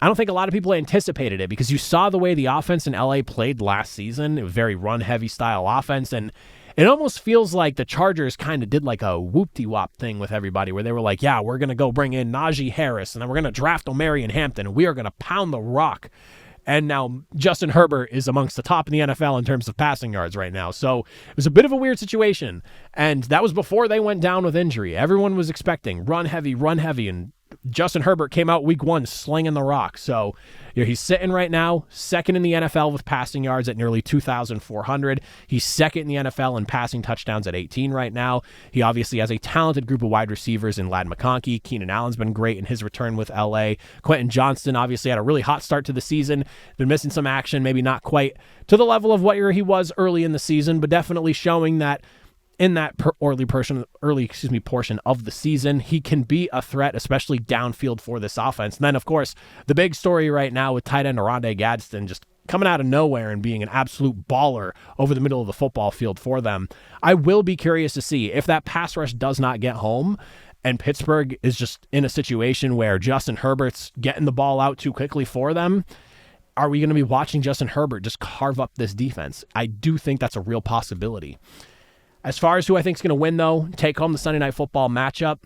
I don't think a lot of people anticipated it, because you saw the way the offense in LA played last season. It was very run-heavy style offense, and it almost feels like the Chargers kind of did like a whoop-de-wop thing with everybody where they were like, yeah, we're going to go bring in Najee Harris, and then we're going to draft Omarion Hampton, and we are going to pound the rock. And now Justin Herbert is amongst the top in the NFL in terms of passing yards right now. So it was a bit of a weird situation, and that was before they went down with injury. Everyone was expecting run heavy, and Justin Herbert came out week 1 slinging the rock. So he's sitting right now, second in the NFL with passing yards at nearly 2,400. He's second in the NFL in passing touchdowns at 18 right now. He obviously has a talented group of wide receivers in Ladd McConkey. Keenan Allen's been great in his return with LA. Quentin Johnston obviously had a really hot start to the season. Been missing some action, maybe not quite to the level of what he was early in the season, but definitely showing that in that early portion of the season, he can be a threat, especially downfield for this offense. And then, of course, the big story right now with tight end Oronde Gadsden just coming out of nowhere and being an absolute baller over the middle of the football field for them. I will be curious to see if that pass rush does not get home and Pittsburgh is just in a situation where Justin Herbert's getting the ball out too quickly for them. Are we going to be watching Justin Herbert just carve up this defense? I do think that's a real possibility. As far as who I think is going to win, though, take home the Sunday Night Football matchup,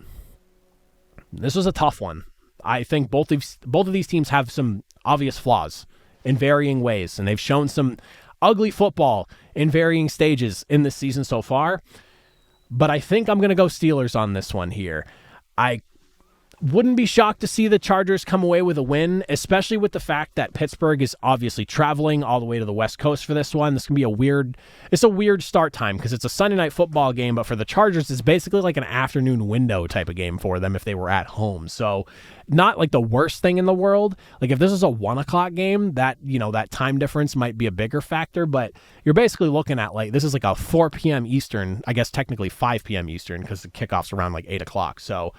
this was a tough one. I think both of these teams have some obvious flaws in varying ways, and they've shown some ugly football in varying stages in this season so far. But I think I'm going to go Steelers on this one here. I wouldn't be shocked to see the Chargers come away with a win, especially with the fact that Pittsburgh is obviously traveling all the way to the West Coast for this one. This can be a weird start time because it's a Sunday night football game, but for the Chargers, it's basically like an afternoon window type of game for them if they were at home. So not like the worst thing in the world. Like if this is a 1:00 game, that time difference might be a bigger factor, but you're basically looking at like, this is like a 4 p.m. Eastern, I guess technically 5 p.m. Eastern because the kickoff's around like 8 o'clock. So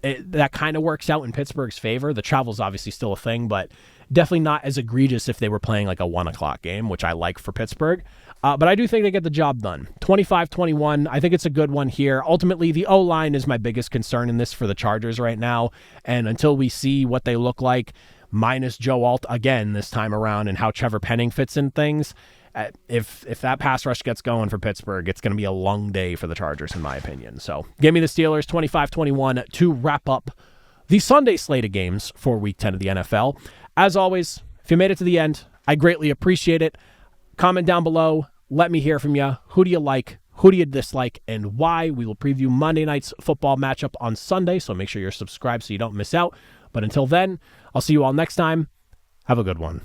that kind of works out in Pittsburgh's favor. The travel's obviously still a thing, but definitely not as egregious if they were playing like a 1:00 game, which I like for Pittsburgh. But I do think they get the job done. 25-21, I think it's a good one here. Ultimately, the O-line is my biggest concern in this for the Chargers right now, and until we see what they look like, minus Joe Alt again this time around and how Trevor Penning fits in things, if that pass rush gets going for Pittsburgh, it's going to be a long day for the Chargers, in my opinion. So give me the Steelers 25-21 to wrap up the Sunday slate of games for Week 10 of the NFL. As always, if you made it to the end, I greatly appreciate it. Comment down below. Let me hear from you. Who do you like? Who do you dislike? And why? We will preview Monday night's football matchup on Sunday, so make sure you're subscribed so you don't miss out. But until then, I'll see you all next time. Have a good one.